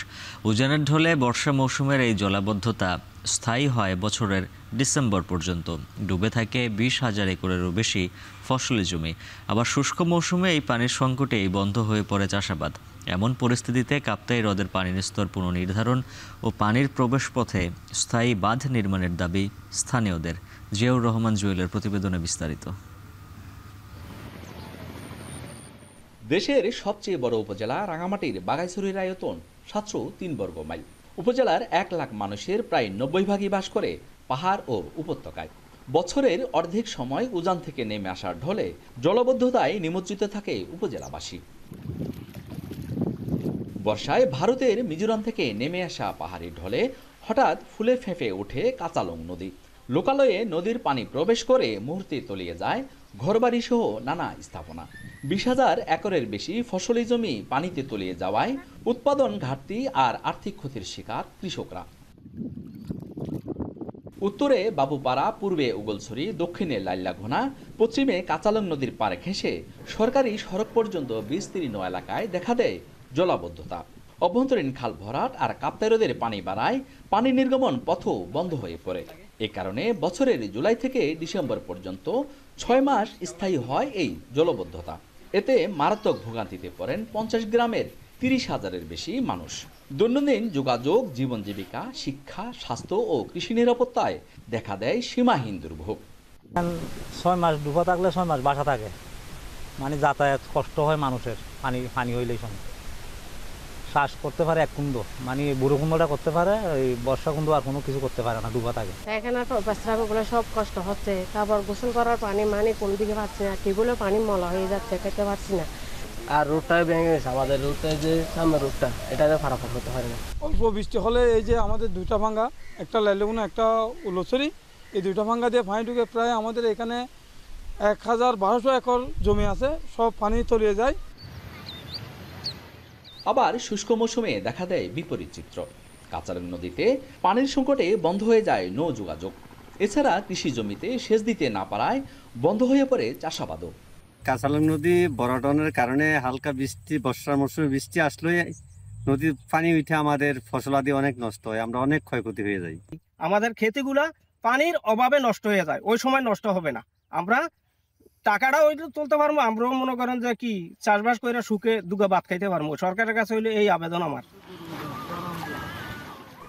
উজানের ঢলে বর্ষা মৌসুমের এই জলাবদ্ধতা স্থায়ী হয় বছরের ডিসেম্বর পর্যন্ত। ডুবে থাকে 20,000 একরেরও বেশি ফসলি জমি। আবার শুষ্ক মৌসুমে এই পানির সংকটেই বন্ধ হয়ে পড়ে চাষাবাদ। এমন পরিস্থিতিতে কাপ্তাই হ্রদের পানির স্তর পুনর্নির্ধারণ ও পানির প্রবেশপথে স্থায়ী বাঁধ নির্মাণের দাবি স্থানীয়দের। জিয়াউর রহমান জুয়েলের প্রতিবেদনে বিস্তারিত। দেশের সবচেয়ে বড় উপজেলা রাঙামাটির বাঘাইছড়ির আয়তন 703 বর্গ মাইল। উপজেলার 1 লাখ মানুষের প্রায় 90 ভাগই বাস করে পাহাড় ও উপত্যকায়। বছরের অর্ধেক সময় উজান থেকে নেমে আসার ঢলে জলবদ্ধতায় নিমজ্জিত থাকে উপজেলাবাসী। বর্ষায় ভারতের মিজোরাম থেকে নেমে আসা পাহাড়ি ঢলে হঠাৎ ফুলে ফেঁপে ওঠে কাঁচালং নদী। লোকালয়ে নদীর পানি প্রবেশ করে মুহূর্তে তলিয়ে যায় ঘরবাড়ি সহ নানা স্থাপনা। 20,000 একরের বেশি ফসলি জমি পানিতে তলিয়ে যাওয়ায় উৎপাদন ঘাটতি আর আর্থিক ক্ষতির শিকার কৃষকরা। উত্তরে বাবুপাড়া, পূর্বে উগলছড়ি, দক্ষিণে লাইল্লাঘোনা, পশ্চিমে কাঁচালং নদীর পাড়ে ঘেঁষে সরকারি সড়ক পর্যন্ত বিস্তীর্ণ এলাকায় দেখা দেয় জলাবদ্ধতা। অভ্যন্তরীণ খাল ভরাট আর কাপ্তাই হ্রদের পানি বাড়ায় পানি নির্গমন পথও বন্ধ হয়ে পড়ে। এ কারণে বছরের জুলাই থেকে ডিসেম্বর পর্যন্ত 6 মাস স্থায়ী হয় এই জলবদ্ধতা। এতে মারাত্মক ভোগান্তিতে পড়েন 50 গ্রামের 30,000-এর বেশি মানুষ। দৈনন্দিন যোগাযোগ, জীবন জীবিকা, শিক্ষা, স্বাস্থ্য ও কৃষি নিরাপত্তায় দেখা দেয় সীমাহীন দুর্ভোগ। 6 মাস ডুবা থাকলে 6 মাস বাসা থাকে, মানে যাতায়াত কষ্ট হয় মানুষের। পানি হইলেই সময় শ্বাস করতে পারে এক কুণ্ড, মানে বুড়ো কুণ্ডটা করতে পারে, ওই বর্ষা কুণ্ড আর কোনো কিছু করতে পারে না, ডুবা থাকে। এখানে প্রস্রাবগুলো সব কষ্ট হচ্ছে, তারপর গোসল করার পানি মানে কোন দিকে পাচ্ছি না, টিউবওয়েলের পানি মলা হয়ে যাচ্ছে, খেতে পারছি না। আর রোডটা ভেঙে গেছে, আমাদের রোডটা যে সামনে রোডটা এটাতে পারাপার করতে পারে না। অল্প বৃষ্টি হলে এই যে আমাদের 2টা ভাঙ্গা, একটা লাইলগুনা একটা উলছড়ি, এই 2টা ভাঙ্গা দিয়ে পানি ঢুকে প্রায় আমাদের এখানে 1,1200 একর জমি আছে, সব পানি তলিয়ে যায়। আবার শুষ্ক মৌসুমে দেখা দেয় বিপরীত চিত্র। কাঁচালং নদীতে পানির সংকটে বন্ধ হয়ে যায় নৌ যোগাযোগ। এছাড়া কৃষি জমিতে সেচ দিতে না পারায় বন্ধ হয়ে পড়ে চাষাবাদও। কাঁচালং নদী বরাটনের কারণে হালকা বৃষ্টি, বর্ষার মৌসুমে বৃষ্টি আসলে নদীর পানি উঠে আমাদের ফসলাদি অনেক নষ্ট হয়, আমরা অনেক ক্ষয়ক্ষতি হয়ে যাই। আমাদের ক্ষেতগুলা পানির অভাবে নষ্ট হয়ে যায়, ওই সময় নষ্ট হবে না, আমরা টাকাটা ওই তুলতে পারবো। আমরাও মনে করেন যে কি চাষবাস করে সুখে দুগা ভাত খাইতে পারবো। সরকারের কাছে হইলে এই আবেদন আমার।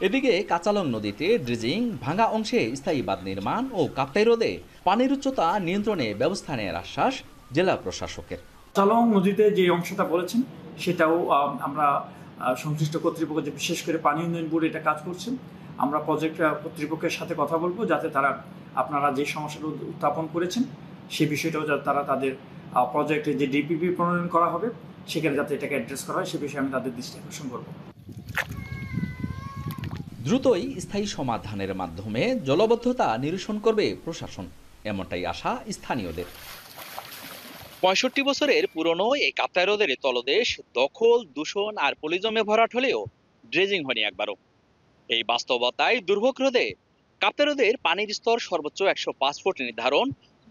এদিকে কাঁচালং নদীতে ড্রেজিং, ভাঙা অংশে স্থায়ী বাঁধ নির্মাণ ও কাপ্তাই রোধে পানির উচ্চতা নিয়ন্ত্রণে ব্যবস্থা নেওয়ার আশ্বাস জেলা প্রশাসকের। কাঁচালং নদীতে যে অংশটা বলেছেন সেটাও আমরা সংশ্লিষ্ট কর্তৃপক্ষ, যে বিশেষ করে পানি উন্নয়ন বোর্ড এটা কাজ করছেন, আমরা প্রজেক্ট কর্তৃপক্ষের সাথে কথা বলবো যাতে তারা আপনারা যে সমস্যাটা উত্থাপন করেছেন সেই বিষয়টাও যাতে তারা তাদের প্রজেক্টে যে ডিপিপি প্রণয়ন করা হবে সেখানে যাতে এটাকে অ্যাড্রেস করা হয় সে বিষয়ে আমি তাদের দৃষ্টি আকর্ষণ করব। দ্রুতই স্থায়ী সমাধানের মাধ্যমে জলাবদ্ধতা নিরসন করবে প্রশাসন, এমনটাই আশা স্থানীয়দের। 65 বছরের পুরনো এই কাপ্তাই হ্রদের তলদেশ দখল, দূষণ আর পলিজমে ভরাট হলেও ড্রেজিং হয়নি একবারও। এই বাস্তবতায় দুর্ভোগ রোধে কাপ্তাই হ্রদের পানির স্তর সর্বোচ্চ 105 ফুট নির্ধারণ,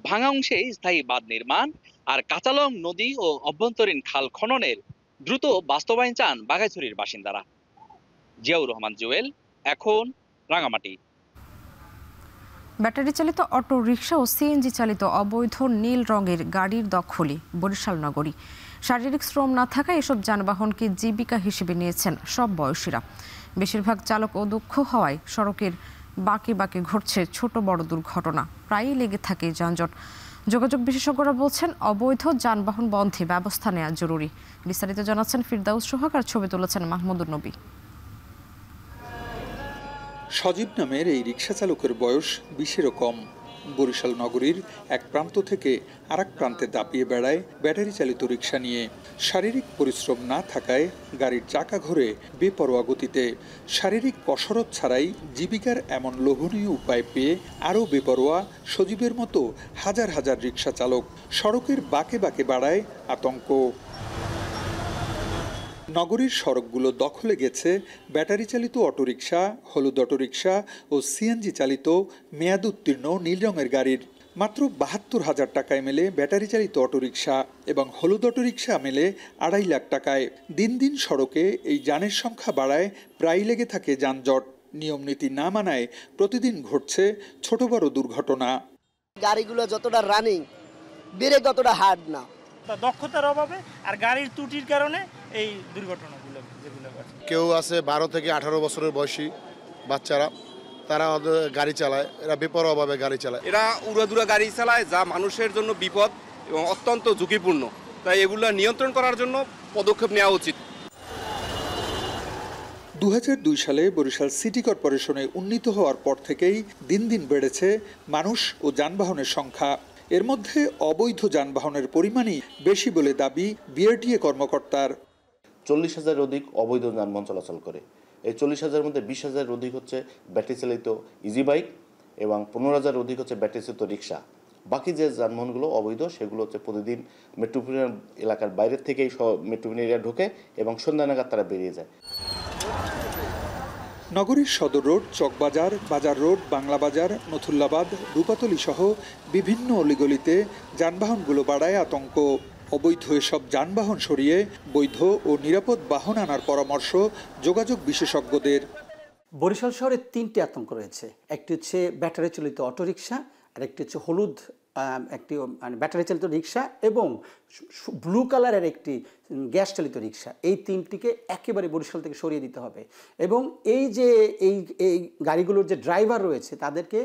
ভাঙা অংশে স্থায়ী বাঁধ নির্মাণ আর কাঁচালং নদী ও অভ্যন্তরীণ খাল খননের দ্রুত বাস্তবায়ন চান বাঘাইছড়ির বাসিন্দারা। জিয়াউর রহমান জুয়েল, এখন রাঙামাটি। ব্যাটারি চালিত অটো রিকশা ও সিএনজি চালিত অবৈধ নীল রঙের গাড়ির দখলে বরিশাল নগরী। শারীরিক শ্রম না থাকা এসব যানবাহনকে জীবিকা হিসেবে নিয়েছেন সব বয়সীরা। বেশিরভাগ চালক অদক্ষ হওয়ায় সড়কের বাঁকে বাঁকে ঘটছে ছোট বড় দুর্ঘটনা, প্রায়ই লেগে থাকে যানজট। যোগাযোগ বিশেষজ্ঞরা বলছেন অবৈধ যানবাহন বন্ধে ব্যবস্থা নেওয়া জরুরি। বিস্তারিত জানাচ্ছেন ফিরদাউস সোহাগ, আর ছবি তুলেছেন মাহমুদুর নবী। সজীব নামের এই রিকশা চালকের বয়স 20-এরও কম। বরিশাল নগরীর এক প্রান্ত থেকে আরেক প্রান্তে দাপিয়ে বেড়ায় ব্যাটারি চালিত রিকশা নিয়ে। শারীরিক পরিশ্রম না থাকায় গাড়ির চাকা ঘোরে বেপরোয়া গতিতে। শারীরিক কসরত ছাড়াই জীবিকার এমন লোভনীয় উপায় পেয়ে আরও বেপরোয়া সজীবের মতো হাজার হাজার রিকশা চালক। সড়কের বাঁকে বাঁকে বাড়ায় আতঙ্ক। নগরীর সড়কগুলো দখলে গেছে ব্যাটারি চালিত অটোরিকশা, হলুদ অটোরিকশা ও সিএনজি চালিত মেয়াদ উত্তীর্ণ নীল রঙের গাড়ির। মাত্র 72,000 টাকায় মেলে ব্যাটারি চালিত অটোরিকশা এবং হলুদ অটোরিকশা মেলে 2.5 লাখ টাকায়। দিন দিন সড়কে এই যানের সংখ্যা বাড়ায়, প্রায় লেগে থাকে যানজট। নিয়ম নীতি না মানায় প্রতিদিন ঘটছে ছোট বড় দুর্ঘটনা। গাড়িগুলো যতটা রানিং, ব্রেক ততটা হার্ড না, দক্ষতার অভাবে আর গাড়ির ত্রুটির কারণে এই দুর্ঘটনাগুলো যেগুলো ঘটে। কেউ আছে 12 থেকে 18 বছরের বয়সী বাচ্চারা, তারা গাড়ি চালায়, এরা বেপরোয়াভাবে গাড়ি চালায়। এরা উড়াদুরা গাড়ি চালায় যা মানুষের জন্য বিপদ এবং অত্যন্ত ঝুঁকিপূর্ণ। তাই এগুলো নিয়ন্ত্রণ করার জন্য পদক্ষেপ নেওয়া উচিত। 2002 সালে বরিশাল সিটি কর্পোরেশনে উন্নীত হওয়ার পর থেকেই দিন দিন বেড়েছে মানুষ ও যানবাহনের সংখ্যা। এর মধ্যে অবৈধ যানবাহনের পরিমাণই বেশি বলে দাবি বিআরটিএ কর্মকর্তার। 40,000 অধিক অবৈধ যানবাহন চলাচল করে। এই 40,000 মধ্যে 20,000 অধিক হচ্ছে ব্যাটারি চালিত ইজি বাইক এবং 15,000 অধিক হচ্ছে ব্যাটারি চালিত রিক্সা। বাকি যে যানবাহনগুলো অবৈধ সেগুলো হচ্ছে প্রতিদিন মেট্রোপলিটন এলাকার বাইরের থেকেই সব মেট্রোপলিটন এরিয়া ঢোকে এবং সন্ধ্যা নাগাদ তারা বেরিয়ে যায়। নগরীর সদর রোড, চকবাজার, বাজার রোড, বাংলা বাজার, নথুল্লাবাদ, রূপাতলী সহ বিভিন্ন অলিগলিতে যানবাহনগুলো বাড়ায় আতঙ্ক। অবৈধ এসব যানবাহন সরিয়ে বৈধ ও নিরাপদ বাহন আনার পরামর্শ যোগাযোগ বিশেষজ্ঞদের। বরিশাল শহরে 3টি আতঙ্ক রয়েছে। একটি হচ্ছে ব্যাটারি চালিত অটোরিকশা, আর একটি হচ্ছে হলুদ একটি ব্যাটারি চালিত রিক্সা এবং ব্লু কালারের একটি গ্যাস চালিত রিক্সা। এই 3টিকে একেবারে বরিশাল থেকে সরিয়ে দিতে হবে এবং এই যে এই গাড়িগুলোর যে ড্রাইভার রয়েছে তাদেরকে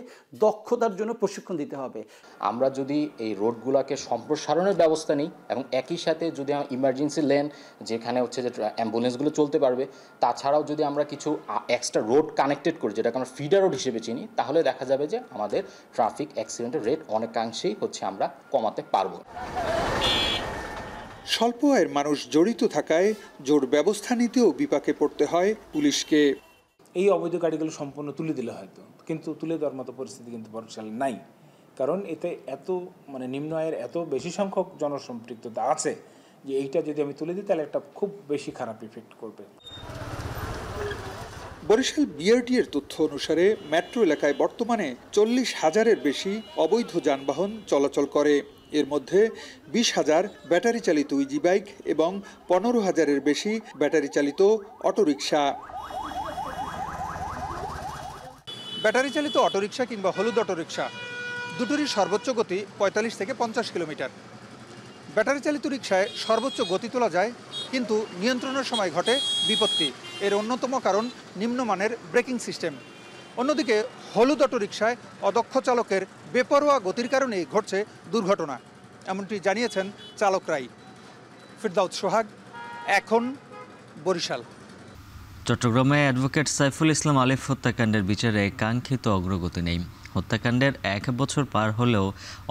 দক্ষতার জন্য প্রশিক্ষণ দিতে হবে। আমরা যদি এই রোডগুলোকে সম্প্রসারণের ব্যবস্থা নিই এবং একই সাথে যদি ইমার্জেন্সি লেন যেখানে হচ্ছে যে অ্যাম্বুলেন্সগুলো চলতে পারবে, তাছাড়াও যদি আমরা কিছু এক্সট্রা রোড কানেক্টেড করি যেটাকে আমরা ফিডার রোড হিসেবে চিনি, তাহলে দেখা যাবে যে আমাদের ট্রাফিক অ্যাক্সিডেন্টের রেট অনেকাংশেই হচ্ছে আমরা কমাতে পারবো। স্বল্প আয়ের মানুষ জড়িত থাকায় জোর ব্যবস্থা নিতেও বিপাকে পড়তে হয় পুলিশকে। এই অবৈধ গাড়িগুলো সম্পূর্ণ তুলে দিলে হয়তো, কিন্তু তুলে দেওয়ার মতো পরিস্থিতি কিন্তু বরিশালে নাই, কারণ এতে এত নিম্ন আয়ের এত বেশি সংখ্যক জনসম্পৃক্ততা আছে যে এইটা যদি আমি তুলে দিই তাহলে একটা খুব বেশি খারাপ ইফেক্ট করবে। বরিশাল বিআরটি এর তথ্য অনুসারে মেট্রো এলাকায় বর্তমানে 40,000-এর বেশি অবৈধ যানবাহন চলাচল করে। এর মধ্যে 20,000 ব্যাটারি চালিত ইজি বাইক এবং 15,000-এর বেশি ব্যাটারি চালিত অটোরিকশা। ব্যাটারি চালিত অটোরিকশা কিংবা হলুদ অটোরিকশা দুটোরই সর্বোচ্চ গতি 45 থেকে 50 কিলোমিটার। ব্যাটারি চালিত রিকশায় সর্বোচ্চ গতি তোলা যায়, কিন্তু নিয়ন্ত্রণের সময় ঘটে বিপত্তি। এর অন্যতম কারণ নিম্নমানের ব্রেকিং সিস্টেম। অন্যদিকে হলুদ অটোরিকশায় অদক্ষ চালকের বেপরোয়া গতির কারণেই ঘটছে দুর্ঘটনা, এমনটি জানিয়েছেন চালকরাই। ফিরদাউস সোহাগ, এখন, বরিশাল। চট্টগ্রামে অ্যাডভোকেট সাইফুল ইসলাম আলিফ হত্যাকাণ্ডের বিচারে কাঙ্ক্ষিত অগ্রগতি নেই। হত্যাকাণ্ডের 1 বছর পার হলেও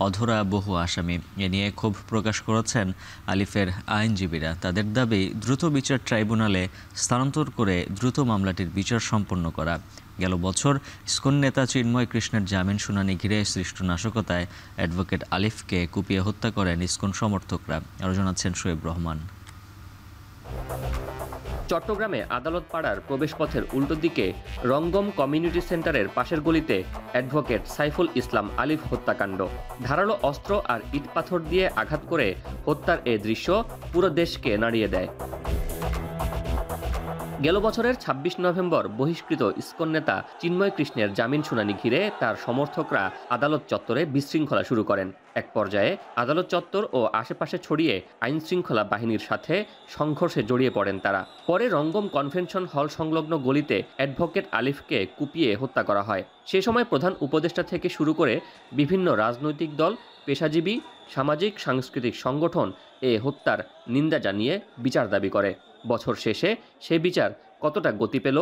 অধরা বহু আসামি। এ নিয়ে ক্ষোভ প্রকাশ করেছেন আলিফের আইনজীবীরা। তাদের দাবি দ্রুত বিচার ট্রাইব্যুনালে স্থানান্তর করে দ্রুত মামলাটির বিচার সম্পন্ন করা। গেল বছর ইসকন নেতা চিন্ময় কৃষ্ণের জামিন শুনানি ঘিরে সৃষ্ট নাশকতায় অ্যাডভোকেট আলিফকে কুপিয়ে হত্যা করেন ইসকন সমর্থকরা। আরও জানাচ্ছেন শোয়েব রহমান। চট্টগ্রামে আদালত পাড়ার প্রবেশপথের উল্টো দিকে রঙ্গম কমিউনিটি সেন্টারের পাশের গলিতে অ্যাডভোকেট সাইফুল ইসলাম আলিফ হত্যাকাণ্ড। ধারালো অস্ত্র আর ইট পাথর দিয়ে আঘাত করে হত্যার এ দৃশ্য পুরো দেশকে নাড়িয়ে দেয়। গেল বছরের ২৬ নভেম্বর বহিষ্কৃত ইসকন নেতা চিন্ময় কৃষ্ণের জামিন শুনানি ঘিরে তার সমর্থকরা আদালত চত্বরে বিশৃঙ্খলা শুরু করেন। এক পর্যায়ে আদালত চত্বর ও আশেপাশে ছড়িয়ে আইন শৃঙ্খলা বাহিনীর সাথে সংঘর্ষে জড়িয়ে পড়েন তারা। পরে রঙ্গম কনভেনশন হল সংলগ্ন গলিতে অ্যাডভোকেট আলিফকে কুপিয়ে হত্যা করা হয়। সে সময় প্রধান উপদেষ্টা থেকে শুরু করে বিভিন্ন রাজনৈতিক দল, পেশাজীবী, সামাজিক সাংস্কৃতিক সংগঠন এ হত্যার নিন্দা জানিয়ে বিচার দাবি করে। বছর শেষে সে বিচার কতটা গতি পেল?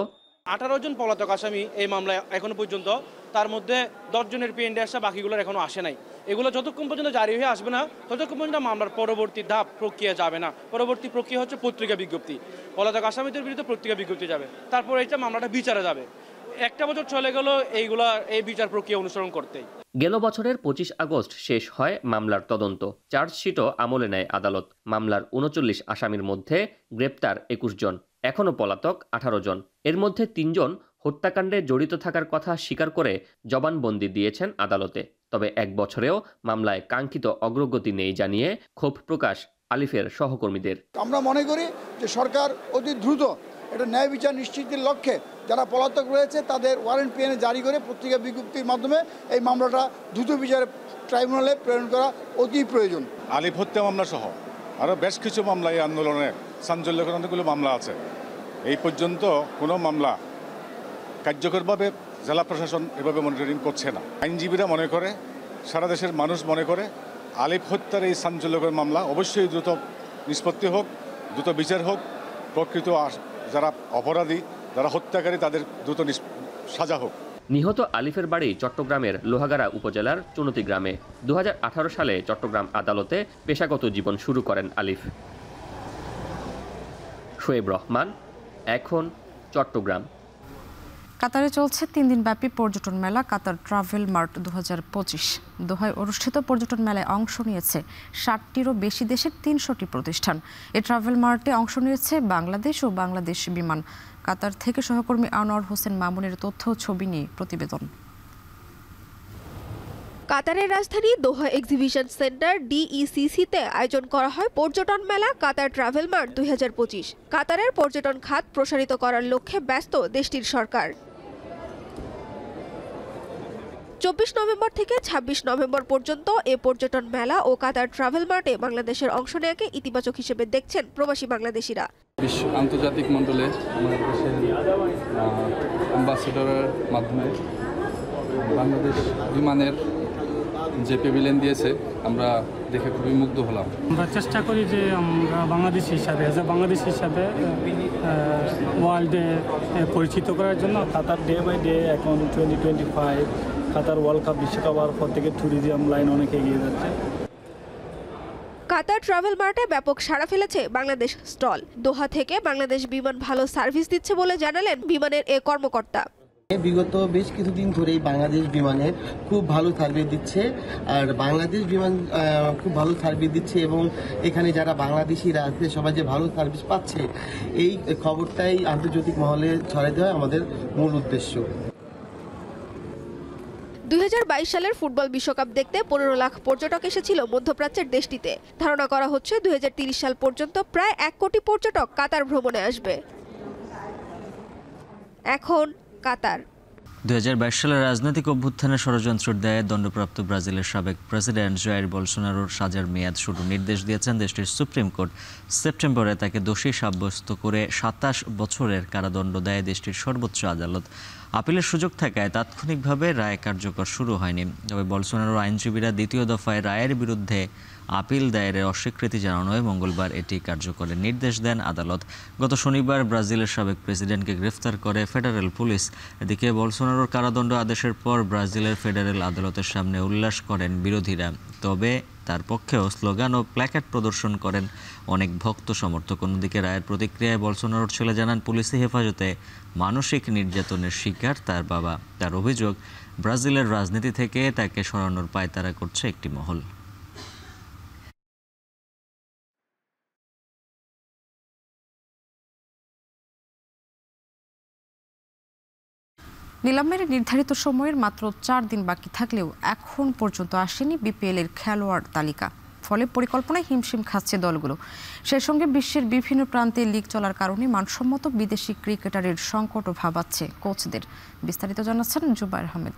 18 জন পলাতক আসামি এই মামলায় এখনো পর্যন্ত, তার মধ্যে 10 জনের পিএনডি আসা, বাকিগুলোর এখনো আসে নাই। এগুলো যতক্ষণ পর্যন্ত জারি হয়ে আসবে না ততক্ষণ পর্যন্ত মামলার পরবর্তী ধাপ প্রক্রিয়া যাবে না। পরবর্তী প্রক্রিয়া হচ্ছে পত্রিকা বিজ্ঞপ্তি। পলাতক আসামিদের বিরুদ্ধে পত্রিকা বিজ্ঞপ্তি যাবে, তারপর এটা মামলাটা বিচারে যাবে। 1 বছর চলে গেল এই বিচার প্রক্রিয়া অনুসরণ করতেই। গেল বছরের 25 আগস্ট শেষ হয় মামলার তদন্ত। চার্জশিটও আমলে নেয় আদালত। মামলার 39 আসামির মধ্যে গ্রেপ্তার 21 জন, এখনও পলাতক 18 জন। এর মধ্যে 3 জন হত্যাকাণ্ডে জড়িত থাকার কথা স্বীকার করে জবানবন্দি দিয়েছেন আদালতে। তবে 1 বছরেও মামলায় কাঙ্ক্ষিত অগ্রগতি নেই জানিয়ে ক্ষোভ প্রকাশ আলিফের সহকর্মীদের। আমরা মনে করি যে সরকার অতি দ্রুত এটা ন্যায় বিচার নিশ্চিতের লক্ষ্যে যারা পলাতক রয়েছে তাদের ওয়ারেন্ট পিএনএ জারি করে পত্রিকা বিজ্ঞপ্তির মাধ্যমে এই মামলাটা দ্রুত বিচার ট্রাইব্যুনালে প্রেরণ করা অতি প্রয়োজন। আলিফ হত্যা মামলা সহ আরও বেশ কিছু মামলা এই আন্দোলনে চাঞ্চল্যকর অনেকগুলো মামলা আছে। এই পর্যন্ত কোনো মামলা কার্যকরভাবে জেলা প্রশাসন এভাবে মনিটরিং করছে না। আইনজীবীরা মনে করে, সারা দেশের মানুষ মনে করে, আলিফ হত্যার এই চাঞ্চল্যকর মামলা অবশ্যই দ্রুত নিষ্পত্তি হোক, দ্রুত বিচার হোক, প্রকৃত যারা অপরাধী, যারা হত্যাকারী তাদের দ্রুত সাজা হোক। নিহত আলিফের বাড়ি চট্টগ্রামের লোহাগাড়া উপজেলার চুনতি গ্রামে। 2018 সালে চট্টগ্রাম আদালতে পেশাগত জীবন শুরু করেন আলিফ। শোয়েব রহমান, এখন, চট্টগ্রাম। কাতারে চলছে 3 দিনব্যাপী পর্যটন মেলা কাতার ট্রাভেল মার্ট 2025। দোহায় অনুষ্ঠিত পর্যটন মেলায় অংশ নিয়েছে 60টিরও বেশি দেশের 300টি প্রতিষ্ঠান। এই ট্রাভেল মার্টে অংশ নিয়েছে বাংলাদেশ ও বাংলাদেশ বিমান। কাতার থেকে সহকর্মী আনোয়ার হোসেন মামুনের তথ্য ছবি নিয়ে প্রতিবেদন। কাতারের রাজধানী দোহা এক্সিবিশন সেন্টার DECC-তে আয়োজন করা হয় পর্যটন মেলা কাতার ট্রাভেল মার্ট 2025। কাতারের পর্যটন খাত প্রসারিত করার লক্ষ্যে ব্যস্ত দেশটির সরকার। 24 নভেম্বর থেকে 26 নভেম্বর পর্যন্ত এ পর্যটন মেলা ও কাতার ট্রাভেল মার্টে বাংলাদেশের অংশ নেওয়াকে ইতিবাচক হিসেবে দেখছেন প্রবাসী বাংলাদেশিরা। বিশ্ব আন্তর্জাতিক মণ্ডলে আমাদের দেশের অ্যাম্বাসেডরের মাধ্যমে বাংলাদেশ বিমানের যে প্যাভিলিয়ন দিয়েছে আমরা দেখে খুবই মুগ্ধ হলাম। আমরা চেষ্টা করি যে আমরা বাংলাদেশ হিসাবে ওয়ার্ল্ডে পরিচিত করার জন্য। কাতার ডে বাই ডে এখন 2025 কাতার ওয়ার্ল্ড কাপ বিশ্বকাপ হওয়ার পর থেকে ট্যুরিজম লাইন অনেক এগিয়ে যাচ্ছে। কাতার ট্রাভেল মার্টে ব্যাপক সাড়া ফেলেছে বাংলাদেশ স্টল। দোহা থেকে বাংলাদেশ বিমান ভালো সার্ভিস দিচ্ছে বলে জানালেন বিমানের এ কর্মকর্তা। বিগত বেশ কিছুদিন ধরেই বাংলাদেশ বিমানের খুব ভালো সার্ভিস দিচ্ছে, আর বাংলাদেশ বিমান খুব ভালো সার্ভিস দিচ্ছে এবং এখানে যারা বাংলাদেশিরা আছে সবাই যে ভালো সার্ভিস পাচ্ছে এই খবরটাই আন্তর্জাতিক মহলে ছড়াই দেওয়া আমাদের মূল উদ্দেশ্য। 2022 সালের ফুটবল বিশ্বকাপ দেখতে 15 লাখ পর্যটক এসেছিল মধ্যপ্রাচ্যের দেশটিতে। ধারণা করা হচ্ছে 2030 সাল পর্যন্ত প্রায় 1 কোটি পর্যটক কাতার ভ্রমণে আসবে। এখন কাতার 2022 সালের রাজনৈতিক অভ্যুত্থানের ষড়যন্ত্রের দায়ে দণ্ডপ্রাপ্ত ব্রাজিলের সাবেক প্রেসিডেন্ট জাইর বলসোনারোর সাজার মেয়াদ শুরুর নির্দেশ দিয়েছেন দেশটির সুপ্রিম কোর্ট। সেপ্টেম্বরে তাকে দোষী সাব্যস্ত করে 27 বছরের কারাদণ্ড দেয় দেশটির সর্বোচ্চ আদালত। আপিলের সুযোগ থাকায় তাৎক্ষণিকভাবে রায় কার্যকর শুরু হয়নি। তবে বলসোনারোর আইনজীবীরা দ্বিতীয় দফায় রায়ের বিরুদ্ধে আপিল দায়েরের অস্বীকৃতি জানানোয় মঙ্গলবার এটি কার্যকরের নির্দেশ দেন আদালত। গত শনিবার ব্রাজিলের সাবেক প্রেসিডেন্টকে গ্রেফতার করে ফেডারেল পুলিশ। এদিকে বলসোনারোর কারাদণ্ড আদেশের পর ব্রাজিলের ফেডারেল আদালতের সামনে উল্লাস করেন বিরোধীরা। তবে তার পক্ষেও স্লোগান ও প্ল্যাকার্ড প্রদর্শন করেন অনেক ভক্ত সমর্থক। অন্যদিকে রায়ের প্রতিক্রিয়ায় বলসোনারোর ছেলে জানান, পুলিশি হেফাজতে মানসিক নির্যাতনের শিকার তার বাবা। তার অভিযোগ, ব্রাজিলের রাজনীতি থেকে তাকে সরানোর পায়তারা করছে একটি মহল। নিলামের নির্ধারিত সময়ের মাত্র 4 দিন বাকি থাকলেও এখন পর্যন্ত আসেনি বিপিএল এর খেলোয়াড় তালিকা। ফলে পরিকল্পনায় হিমশিম খাচ্ছে দলগুলো। সেই সঙ্গে বিশ্বের বিভিন্ন প্রান্তে লিগ চলার কারণে মানসম্মত বিদেশি ক্রিকেটারের সংকটও ভাবাচ্ছে কোচদের। বিস্তারিত জানাচ্ছেন জুবায়ের আহমেদ।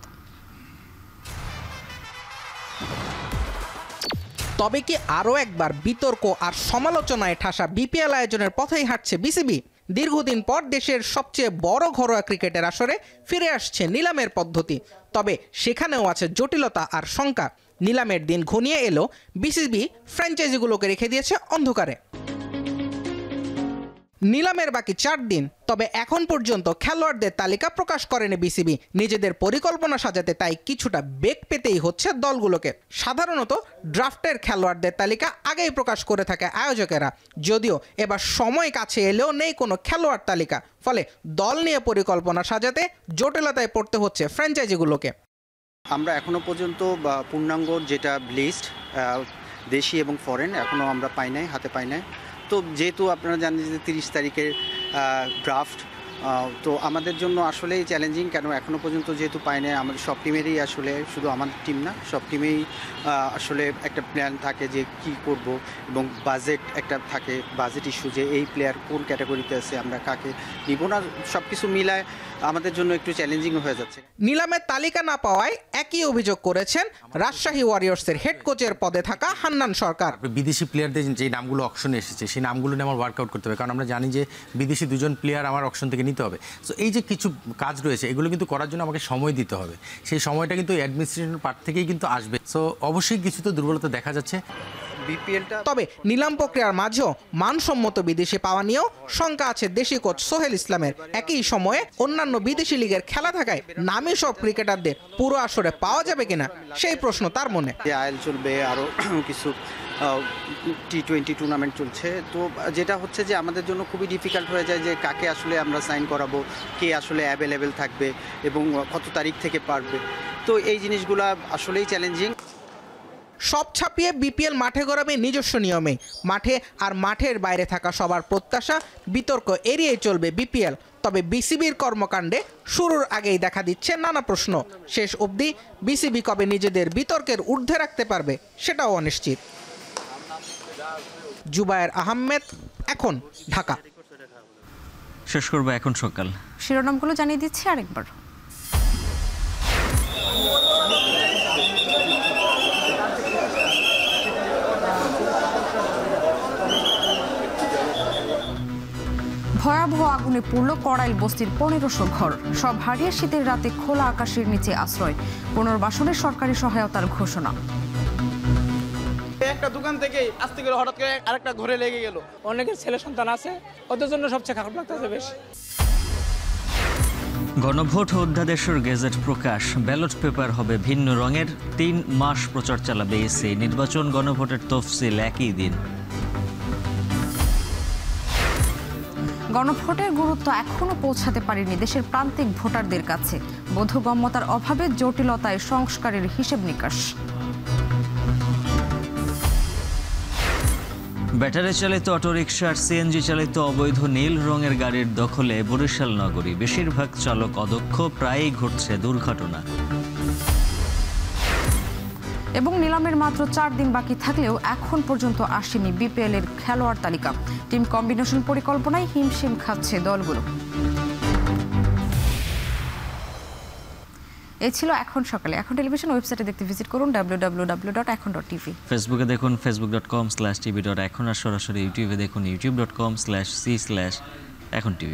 তবে কি আরও একবার বিতর্ক আর সমালোচনায় ঠাসা বিপিএল আয়োজনের পথেই হাঁটছে বিসিবি? দীর্ঘদিন পর দেশের সবচেয়ে বড় ঘরোয়া ক্রিকেটের আসরে ফিরে আসছে নিলামের পদ্ধতি। তবে সেখানেও আছে জটিলতা আর শঙ্কা। নিলামের দিন ঘনিয়ে এলো, বিসিবি ফ্র্যাঞ্চাইজিগুলোকে রেখে দিয়েছে অন্ধকারে। নিলামের বাকি 4 দিন, তবে এখন পর্যন্ত খেলোয়াড়দের তালিকা প্রকাশ করেনি বিসিবি। নিজেদের পরিকল্পনা সাজাতে তাই কিছুটা বেগ পেতেই হচ্ছে দলগুলোকে। সাধারণত ড্রাফটের খেলোয়াড়দের তালিকা আগেই প্রকাশ করে থাকে আয়োজকেরা, যদিও এবার সময় কাছে এলেও নেই কোনো খেলোয়াড় তালিকা। ফলে দল নিয়ে পরিকল্পনা সাজাতে জটিলতায় পড়তে হচ্ছে ফ্র্যাঞ্চাইজিগুলোকে। আমরা এখনো পর্যন্ত পূর্ণাঙ্গ যেটা লিস্ট দেশি এবং ফরেন এখনও আমরা হাতে পাই নাই। তো যেহেতু আপনারা জানেন যে 30 তারিখের ড্রাফট, তো আমাদের জন্য আসলেই চ্যালেঞ্জিং। কেন এখনও পর্যন্ত যেহেতু পাই নাই, আমাদের সব টিমেরই আসলে, শুধু আমাদের টিম না, সব টিমেই আসলে একটা প্ল্যান থাকে যে কি করব, এবং বাজেট একটা থাকে, বাজেট ইস্যু, যে এই প্লেয়ার কোন ক্যাটাগরিতে আছে, আমরা কাকে নিব না, সব কিছু মিলায় আমাদের জন্য একটু চ্যালেঞ্জিং হয়ে যাচ্ছে। নিলামের তালিকা না পাওয়ায় একই অভিযোগ করেছেন রাজশাহী ওয়ারিয়র্সের হেড কোচের পদে থাকা হান্নান সরকার। বিদেশি প্লেয়ারদের যে নামগুলো অকশনে এসেছে সেই নামগুলো নিয়ে আমার ওয়ার্কআউট করতে হবে, কারণ আমরা জানি যে বিদেশি 2জন প্লেয়ার আমার অকশন থেকে নিতে হবে। সো এই যে কিছু কাজ রয়েছে এগুলো কিন্তু করার জন্য আমাকে সময় দিতে হবে। সেই সময়টা কিন্তু অ্যাডমিনিস্ট্রেশনের পার্ট থেকেই কিন্তু আসবে। সো অবশ্যই কিছু তো দুর্বলতা দেখা যাচ্ছে। তবে নিলাম প্রক্রিয়ার মাঝেও মানসম্মত বিদেশি পাওয়া নিয়েও শঙ্কা আছে দেশি কোচ সোহেল ইসলামের। একই সময়ে অন্যান্য বিদেশি লিগের খেলা থাকায় নামী সব ক্রিকেটারদের পুরো আসরে পাওয়া যাবে কিনা সেই প্রশ্ন তার মনে। আইএল চলবে, আরও কিছু T20 টুর্নামেন্ট চলছে, তো যেটা হচ্ছে যে আমাদের জন্য খুবই ডিফিকাল্ট হয়ে যায় যে কাকে আসলে আমরা সাইন করাবো, কে আসলে অ্যাভেলেবেল থাকবে এবং কত তারিখ থেকে পারবে। তো এই জিনিসগুলো আসলেই চ্যালেঞ্জিং। সব ছাপিয়ে বিপিএল মাঠে গড়াবে নিজস্ব নিয়মে। মাঠে আর মাঠের বাইরে থাকা সবার প্রত্যাশা, বিতর্ক এড়িয়ে চলবে বিপিএল। তবে বিসিবির কর্মকাণ্ডে শুরুর আগেই দেখা দিচ্ছে নানা প্রশ্ন। শেষ অবধি বিসিবি কবে নিজেদের বিতর্কের ঊর্ধ্বে রাখতে পারবে সেটাও অনিশ্চিত। জুবায়ের আহমেদ, এখন, ঢাকা। শেষ করবো এখন সকাল। শিরোনামগুলো জানিয়ে দিচ্ছি আরেকবার। ভয়াবহ আগুনে পুড়ল কড়াইল বস্তির 1500 ঘর। সব হারিয়ে শীতের রাতে খোলা আকাশের নিচে আশ্রয়। পুনর্বাসনে সরকারি সহায়তার ঘোষণা। একটা দোকান থেকে আস্তে করে হঠাৎ করে আরেকটা ঘরে লেগে গেল। অনেকের ছেলে সন্তান আছে, ওদের জন্য সবচেয়ে খারাপ লাগতেছে বেশ। গণভোট অধ্যাদেশের গেজেট প্রকাশ। ব্যালট পেপার হবে ভিন্ন রঙের। 3 মাস প্রচার চালাবে ইসি। নির্বাচন গণভোটের তফসিল একই দিন। গণভোটের গুরুত্ব এখনও পৌঁছাতে পারেনি দেশের প্রান্তিক ভোটারদের কাছে। বোধগম্যতার অভাবে জটিলতায় সংস্কারের হিসেব নিকাশ। ব্যাটারি চালিত অটোরিকশা আর সিএনজি চালিত অবৈধ নীল রঙের গাড়ির দখলে বরিশাল নগরী। বেশিরভাগ চালক অদক্ষ, প্রায়ই ঘটছে দুর্ঘটনা। এবং নিলামের মাত্র 4 দিন বাকি থাকলেও এখন পর্যন্ত আসেনি বিপিএল এর খেলোয়াড় তালিকা। টিম কম্বিনেশন পরিকল্পনায় হিমশিম খাচ্ছে দলগুলো। এই ছিল এখন সকালে। এখন টেলিভিশন ওয়েবসাইটে দেখতে ভিজিট করুন www.ekon.tv। ফেসবুকে দেখুন facebook.com/tv.ekon আর সরাসরি ইউটিউবে দেখুন youtube.com/c/ekontv।